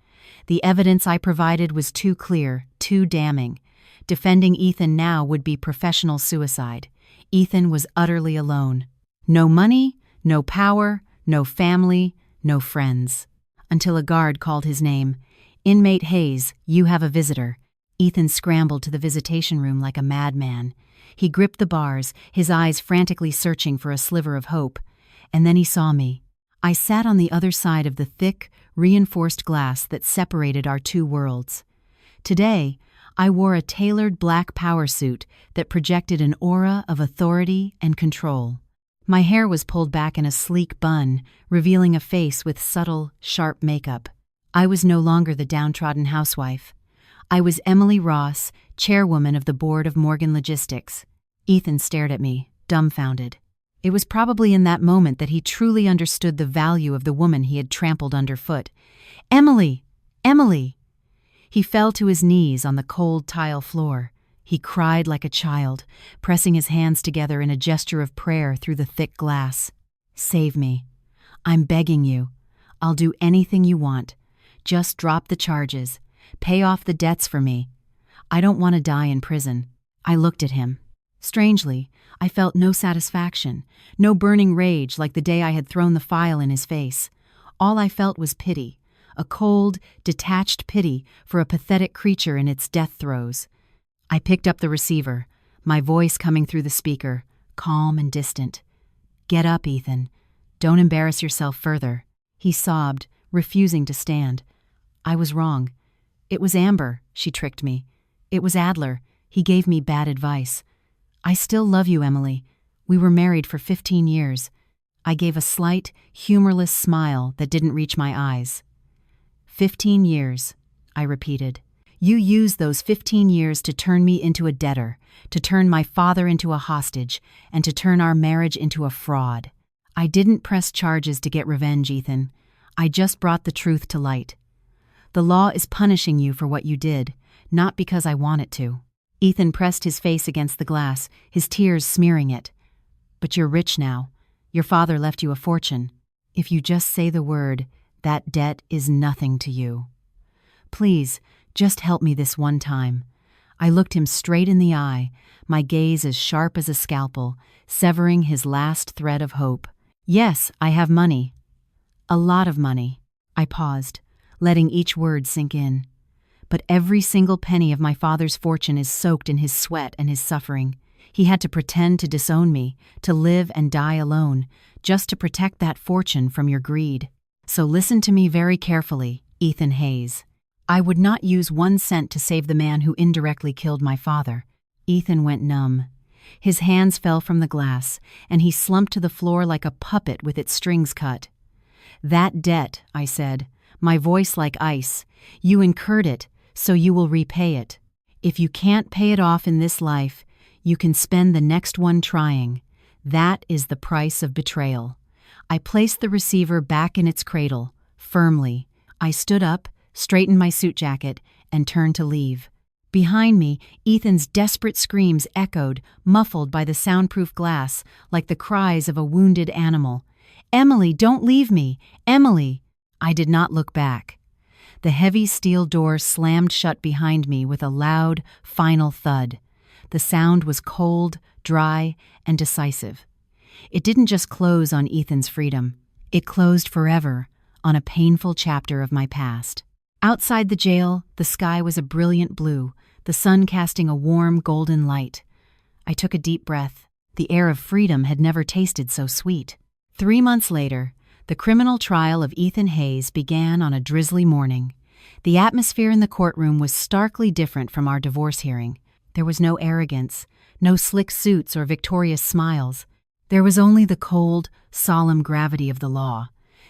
The evidence I provided was too clear, too damning. Defending Ethan now would be professional suicide. Ethan was utterly alone. No money, no power, no family, no friends. Until a guard called his name. "Inmate Hayes, you have a visitor." Ethan scrambled to the visitation room like a madman. He gripped the bars, his eyes frantically searching for a sliver of hope. And then he saw me. I sat on the other side of the thick, reinforced glass that separated our two worlds. Today, I wore a tailored black power suit that projected an aura of authority and control. My hair was pulled back in a sleek bun, revealing a face with subtle, sharp makeup. I was no longer the downtrodden housewife. I was Emily Ross, chairwoman of the board of Morgan Logistics. Ethan stared at me, dumbfounded. It was probably in that moment that he truly understood the value of the woman he had trampled underfoot. "Emily! Emily!" He fell to his knees on the cold tile floor. He cried like a child, pressing his hands together in a gesture of prayer through the thick glass. "Save me. I'm begging you. I'll do anything you want. Just drop the charges. Pay off the debts for me. I don't want to die in prison." I looked at him. Strangely, I felt no satisfaction, no burning rage like the day I had thrown the file in his face. All I felt was pity, a cold, detached pity for a pathetic creature in its death throes. I picked up the receiver, my voice coming through the speaker, calm and distant. "Get up, Ethan. Don't embarrass yourself further." He sobbed, refusing to stand. I was wrong. It was Amber, she tricked me. It was Adler. He gave me bad advice. "I still love you, Emily. We were married for 15 years. I gave a slight, humorless smile that didn't reach my eyes. 15 years, I repeated. You used those 15 years to turn me into a debtor, to turn my father into a hostage, and to turn our marriage into a fraud. I didn't press charges to get revenge, Ethan. I just brought the truth to light. The law is punishing you for what you did, not because I want it to." Ethan pressed his face against the glass, his tears smearing it. "But you're rich now. Your father left you a fortune. If you just say the word, that debt is nothing to you. Please, just help me this one time." I looked him straight in the eye, my gaze as sharp as a scalpel, severing his last thread of hope. "Yes, I have money. A lot of money." I paused, letting each word sink in. "But every single penny of my father's fortune is soaked in his sweat and his suffering. He had to pretend to disown me, to live and die alone, just to protect that fortune from your greed. So listen to me very carefully, Ethan Hayes. I would not use 1 cent to save the man who indirectly killed my father." Ethan went numb. His hands fell from the glass, and he slumped to the floor like a puppet with its strings cut. "That debt," I said, my voice like ice, "you incurred it, so you will repay it. If you can't pay it off in this life, you can spend the next one trying. That is the price of betrayal." I placed the receiver back in its cradle, firmly. I stood up, straightened my suit jacket, and turned to leave. Behind me, Ethan's desperate screams echoed, muffled by the soundproof glass, like the cries of a wounded animal. "Emily, don't leave me! Emily!" I did not look back. The heavy steel door slammed shut behind me with a loud, final thud. The sound was cold, dry, and decisive. It didn't just close on Ethan's freedom. It closed forever on a painful chapter of my past. Outside the jail, the sky was a brilliant blue, the sun casting a warm, golden light. I took a deep breath. The air of freedom had never tasted so sweet. 3 months later, The criminal trial of Ethan Hayes began on a drizzly morning. The atmosphere in the courtroom was starkly different from our divorce hearing. There was no arrogance, no slick suits or victorious smiles. There was only the cold, solemn gravity of the law.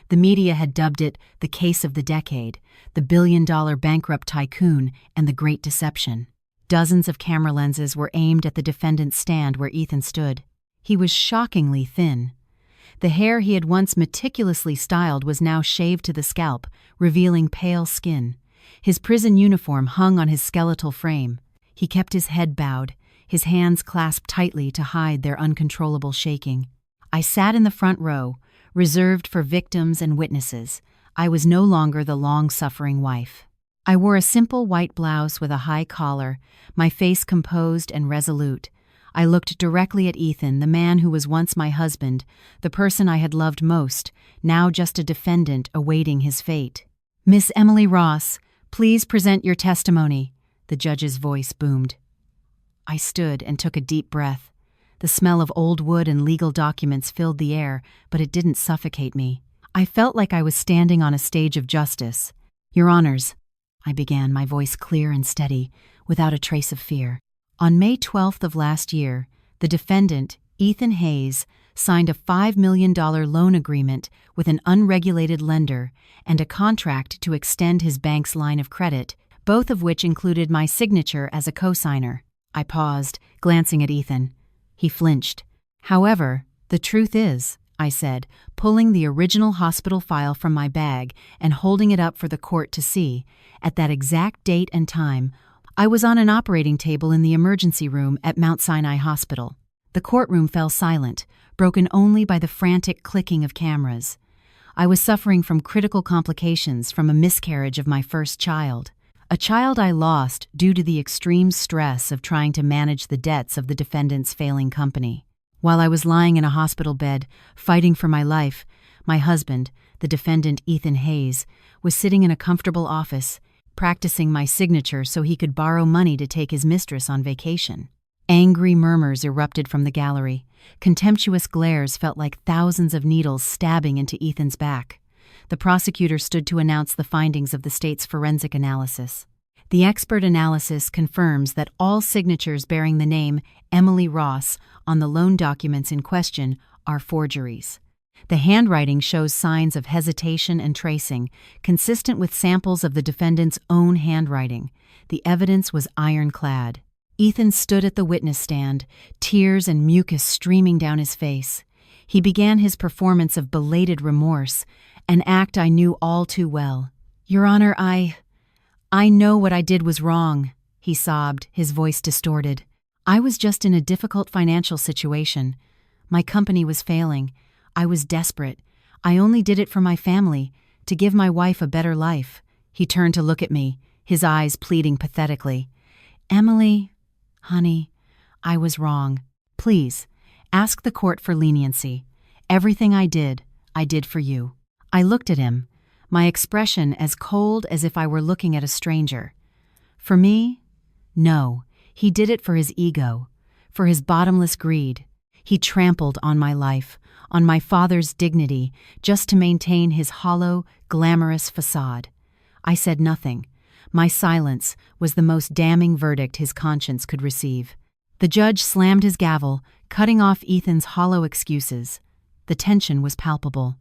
The media had dubbed it the case of the decade, the billion-dollar bankrupt tycoon, and the Great Deception. Dozens of camera lenses were aimed at the defendant's stand where Ethan stood. He was shockingly thin. The hair he had once meticulously styled was now shaved to the scalp, revealing pale skin. His prison uniform hung on his skeletal frame. He kept his head bowed, his hands clasped tightly to hide their uncontrollable shaking. I sat in the front row, reserved for victims and witnesses. I was no longer the long-suffering wife. I wore a simple white blouse with a high collar, my face composed and resolute. I looked directly at Ethan, the man who was once my husband, the person I had loved most, now just a defendant awaiting his fate. "Miss Emily Ross, please present your testimony," the judge's voice boomed. I stood and took a deep breath. The smell of old wood and legal documents filled the air, but it didn't suffocate me. I felt like I was standing on a stage of justice. "Your Honors," I began, my voice clear and steady, without a trace of fear. On May 12th of last year, the defendant, Ethan Hayes, signed a $5 million loan agreement with an unregulated lender and a contract to extend his bank's line of credit, both of which included my signature as a co-signer. I paused, glancing at Ethan. He flinched. "However, the truth is," I said, pulling the original hospital file from my bag and holding it up for the court to see, "at that exact date and time, I was on an operating table in the emergency room at Mount Sinai Hospital." The courtroom fell silent, broken only by the frantic clicking of cameras. I was suffering from critical complications from a miscarriage of my first child. A child I lost due to the extreme stress of trying to manage the debts of the defendant's failing company. While I was lying in a hospital bed, fighting for my life, my husband, the defendant Ethan Hayes, was sitting in a comfortable office, practicing my signature so he could borrow money to take his mistress on vacation. Angry murmurs erupted from the gallery. Contemptuous glares felt like thousands of needles stabbing into Ethan's back. The prosecutor stood to announce the findings of the state's forensic analysis. The expert analysis confirms that all signatures bearing the name Emily Ross on the loan documents in question are forgeries. The handwriting shows signs of hesitation and tracing, consistent with samples of the defendant's own handwriting. The evidence was ironclad. Ethan stood at the witness stand, tears and mucus streaming down his face. He began his performance of belated remorse, an act I knew all too well. "Your Honor, I know what I did was wrong," he sobbed, his voice distorted. "I was just in a difficult financial situation. My company was failing. I was desperate. I only did it for my family, to give my wife a better life." He turned to look at me, his eyes pleading pathetically. "Emily, honey, I was wrong. Please, ask the court for leniency. Everything I did for you." I looked at him, my expression as cold as if I were looking at a stranger. For me? No, he did it for his ego, for his bottomless greed. He trampled on my life, on my father's dignity, just to maintain his hollow, glamorous facade. I said nothing. My silence was the most damning verdict his conscience could receive. The judge slammed his gavel, cutting off Ethan's hollow excuses. The tension was palpable.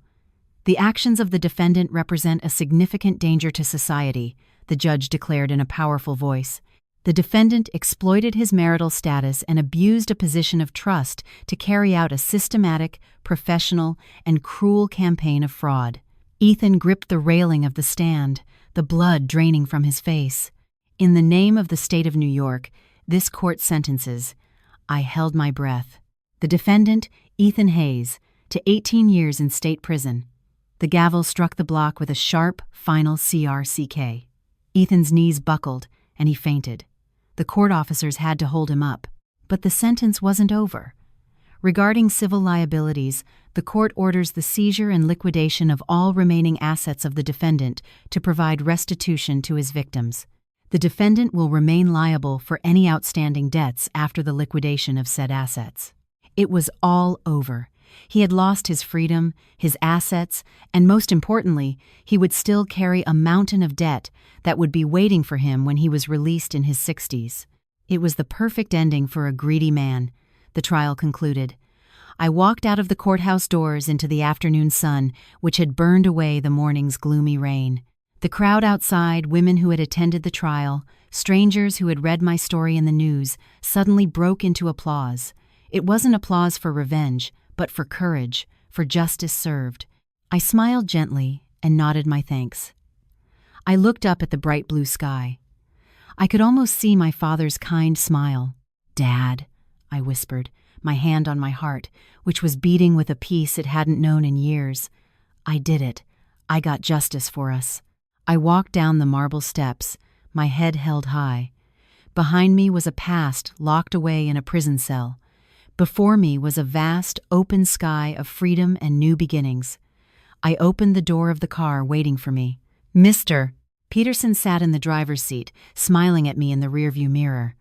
"The actions of the defendant represent a significant danger to society," the judge declared in a powerful voice. "The defendant exploited his marital status and abused a position of trust to carry out a systematic, professional, and cruel campaign of fraud." Ethan gripped the railing of the stand, the blood draining from his face. "In the name of the state of New York, this court sentences," I held my breath, "the defendant, Ethan Hayes, to 18 years in state prison." The gavel struck the block with a sharp, final CRCK. Ethan's knees buckled, and he fainted. The court officers had to hold him up. But the sentence wasn't over. Regarding civil liabilities, the court orders the seizure and liquidation of all remaining assets of the defendant to provide restitution to his victims. The defendant will remain liable for any outstanding debts after the liquidation of said assets. It was all over. He had lost his freedom, his assets, and most importantly, he would still carry a mountain of debt that would be waiting for him when he was released in his 60s. It was the perfect ending for a greedy man, the trial concluded. I walked out of the courthouse doors into the afternoon sun, which had burned away the morning's gloomy rain. The crowd outside, women who had attended the trial, strangers who had read my story in the news, suddenly broke into applause. It wasn't applause for revenge, but for courage, for justice served. I smiled gently and nodded my thanks. I looked up at the bright blue sky. I could almost see my father's kind smile. "Dad," I whispered, my hand on my heart, which was beating with a peace it hadn't known in years. "I did it. I got justice for us." I walked down the marble steps, my head held high. Behind me was a past locked away in a prison cell. Before me was a vast, open sky of freedom and new beginnings. I opened the door of the car waiting for me. "Mr." Peterson sat in the driver's seat, smiling at me in the rearview mirror.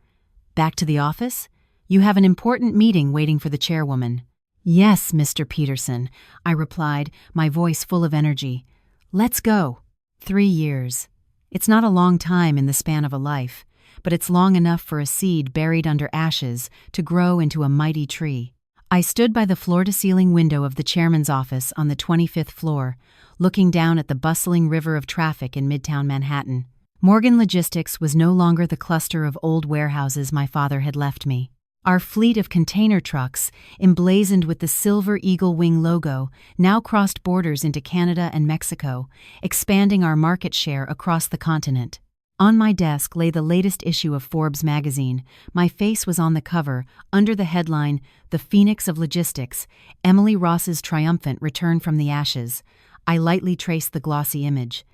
"Back to the office? You have an important meeting waiting for the chairwoman." "Yes, Mr. Peterson," I replied, my voice full of energy. "Let's go." 3 years. It's not a long time in the span of a life, but it's long enough for a seed buried under ashes to grow into a mighty tree. I stood by the floor-to-ceiling window of the chairman's office on the 25th floor, looking down at the bustling river of traffic in Midtown Manhattan. Morgan Logistics was no longer the cluster of old warehouses my father had left me. Our fleet of container trucks, emblazoned with the silver eagle wing logo, now crossed borders into Canada and Mexico, expanding our market share across the continent. On my desk lay the latest issue of Forbes magazine. My face was on the cover, under the headline, "The Phoenix of Logistics, Emily Ross's Triumphant Return from the Ashes." I lightly traced the glossy image.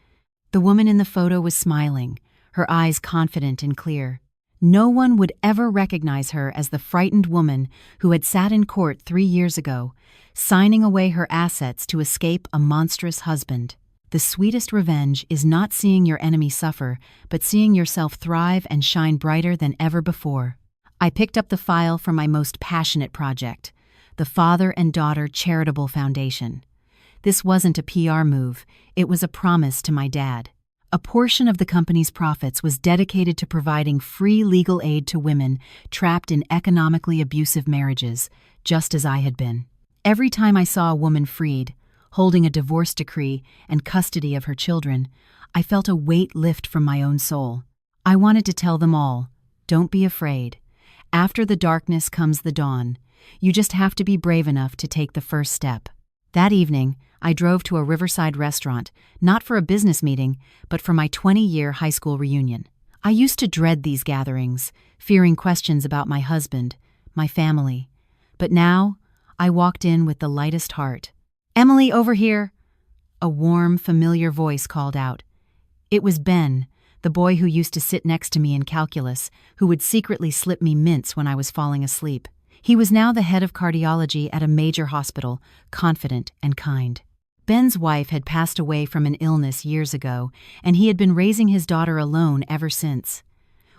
The woman in the photo was smiling, her eyes confident and clear. No one would ever recognize her as the frightened woman who had sat in court 3 years ago, signing away her assets to escape a monstrous husband. The sweetest revenge is not seeing your enemy suffer, but seeing yourself thrive and shine brighter than ever before. I picked up the file from my most passionate project, the Father and Daughter Charitable Foundation. This wasn't a PR move, it was a promise to my dad. A portion of the company's profits was dedicated to providing free legal aid to women trapped in economically abusive marriages, just as I had been. Every time I saw a woman freed, holding a divorce decree and custody of her children, I felt a weight lift from my own soul. I wanted to tell them all, don't be afraid. After the darkness comes the dawn. You just have to be brave enough to take the first step. That evening, I drove to a riverside restaurant, not for a business meeting, but for my 20-year high school reunion. I used to dread these gatherings, fearing questions about my husband, my family. But now, I walked in with the lightest heart. "Emily, over here!" A warm, familiar voice called out. It was Ben, the boy who used to sit next to me in calculus, who would secretly slip me mints when I was falling asleep. He was now the head of cardiology at a major hospital, confident and kind. Ben's wife had passed away from an illness years ago, and he had been raising his daughter alone ever since.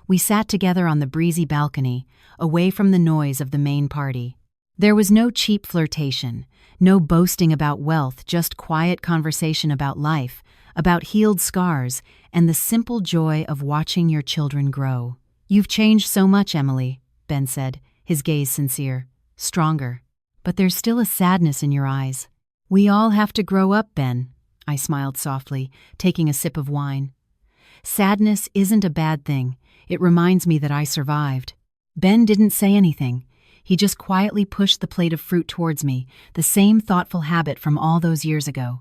We sat together on the breezy balcony, away from the noise of the main party. There was no cheap flirtation, no boasting about wealth, just quiet conversation about life, about healed scars, and the simple joy of watching your children grow. "You've changed so much, Emily," Ben said, his gaze sincere, stronger. "But there's still a sadness in your eyes." "We all have to grow up, Ben," I smiled softly, taking a sip of wine. "Sadness isn't a bad thing. It reminds me that I survived." Ben didn't say anything. He just quietly pushed the plate of fruit towards me, the same thoughtful habit from all those years ago.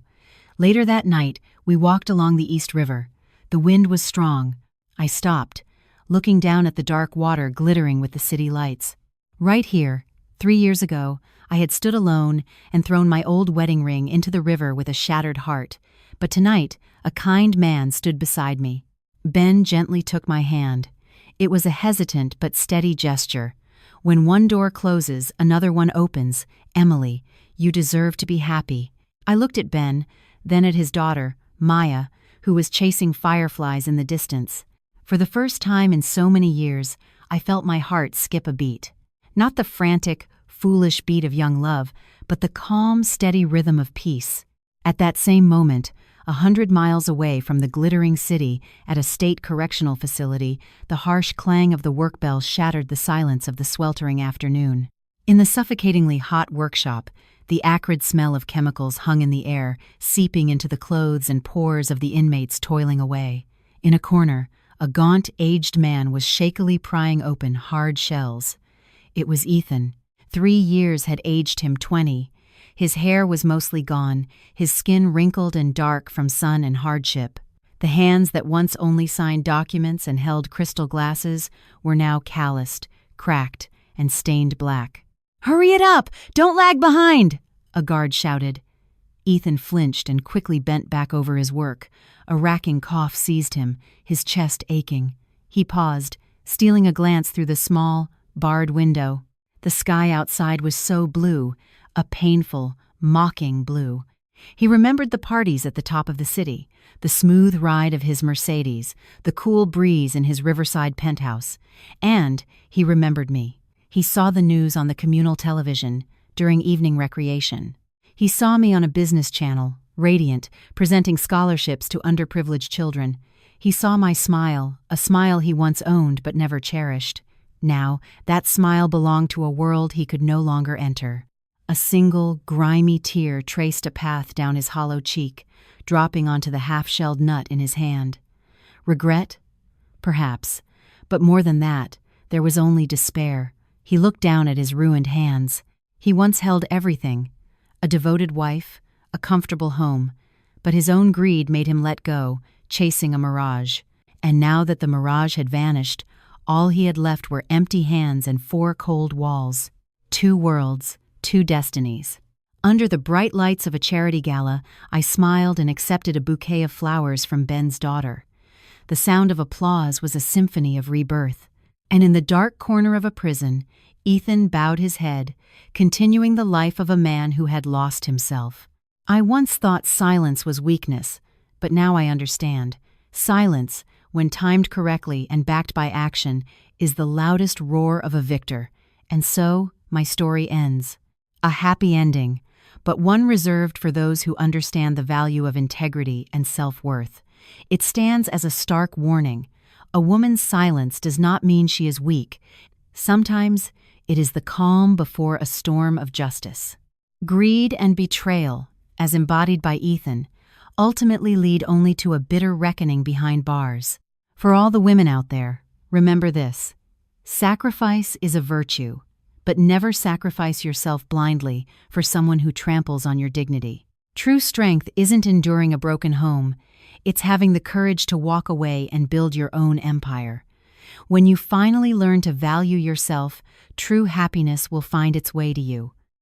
Later that night, we walked along the East River. The wind was strong. I stopped, looking down at the dark water glittering with the city lights. Right here, 3 years ago, I had stood alone and thrown my old wedding ring into the river with a shattered heart, but tonight, a kind man stood beside me. Ben gently took my hand. It was a hesitant but steady gesture. "When one door closes, another one opens. Emily, you deserve to be happy." I looked at Ben, then at his daughter, Maya, who was chasing fireflies in the distance. For the first time in so many years, I felt my heart skip a beat. Not the frantic, foolish beat of young love, but the calm, steady rhythm of peace. At that same moment, 100 miles away from the glittering city at a state correctional facility, the harsh clang of the work bell shattered the silence of the sweltering afternoon. In the suffocatingly hot workshop, the acrid smell of chemicals hung in the air, seeping into the clothes and pores of the inmates toiling away. In a corner, a gaunt, aged man was shakily prying open hard shells. It was Ethan. 3 years had aged him 20. His hair was mostly gone, his skin wrinkled and dark from sun and hardship. The hands that once only signed documents and held crystal glasses were now calloused, cracked, and stained black. "Hurry it up! Don't lag behind!" a guard shouted. Ethan flinched and quickly bent back over his work. A racking cough seized him, his chest aching. He paused, stealing a glance through the small, barred window. The sky outside was so blue, a painful, mocking blue. He remembered the parties at the top of the city, the smooth ride of his Mercedes, the cool breeze in his riverside penthouse. And he remembered me. He saw the news on the communal television during evening recreation. He saw me on a business channel, radiant, presenting scholarships to underprivileged children. He saw my smile, a smile he once owned but never cherished. Now, that smile belonged to a world he could no longer enter. A single, grimy tear traced a path down his hollow cheek, dropping onto the half-shelled nut in his hand. Regret? Perhaps. But more than that, there was only despair. He looked down at his ruined hands. He once held everything: a devoted wife, a comfortable home. But his own greed made him let go, chasing a mirage. And now that the mirage had vanished, all he had left were empty hands and 4 cold walls. 2 worlds. 2 destinies. Under the bright lights of a charity gala, I smiled and accepted a bouquet of flowers from Ben's daughter. The sound of applause was a symphony of rebirth. And in the dark corner of a prison, Ethan bowed his head, continuing the life of a man who had lost himself. I once thought silence was weakness, but now I understand. Silence, when timed correctly and backed by action, is the loudest roar of a victor. And so, my story ends. A happy ending, but one reserved for those who understand the value of integrity and self-worth. It stands as a stark warning. A woman's silence does not mean she is weak. Sometimes it is the calm before a storm of justice. Greed and betrayal, as embodied by Ethan, ultimately lead only to a bitter reckoning behind bars. For all the women out there, remember this: sacrifice is a virtue. But never sacrifice yourself blindly for someone who tramples on your dignity. True strength isn't enduring a broken home, it's having the courage to walk away and build your own empire. When you finally learn to value yourself, true happiness will find its way to you.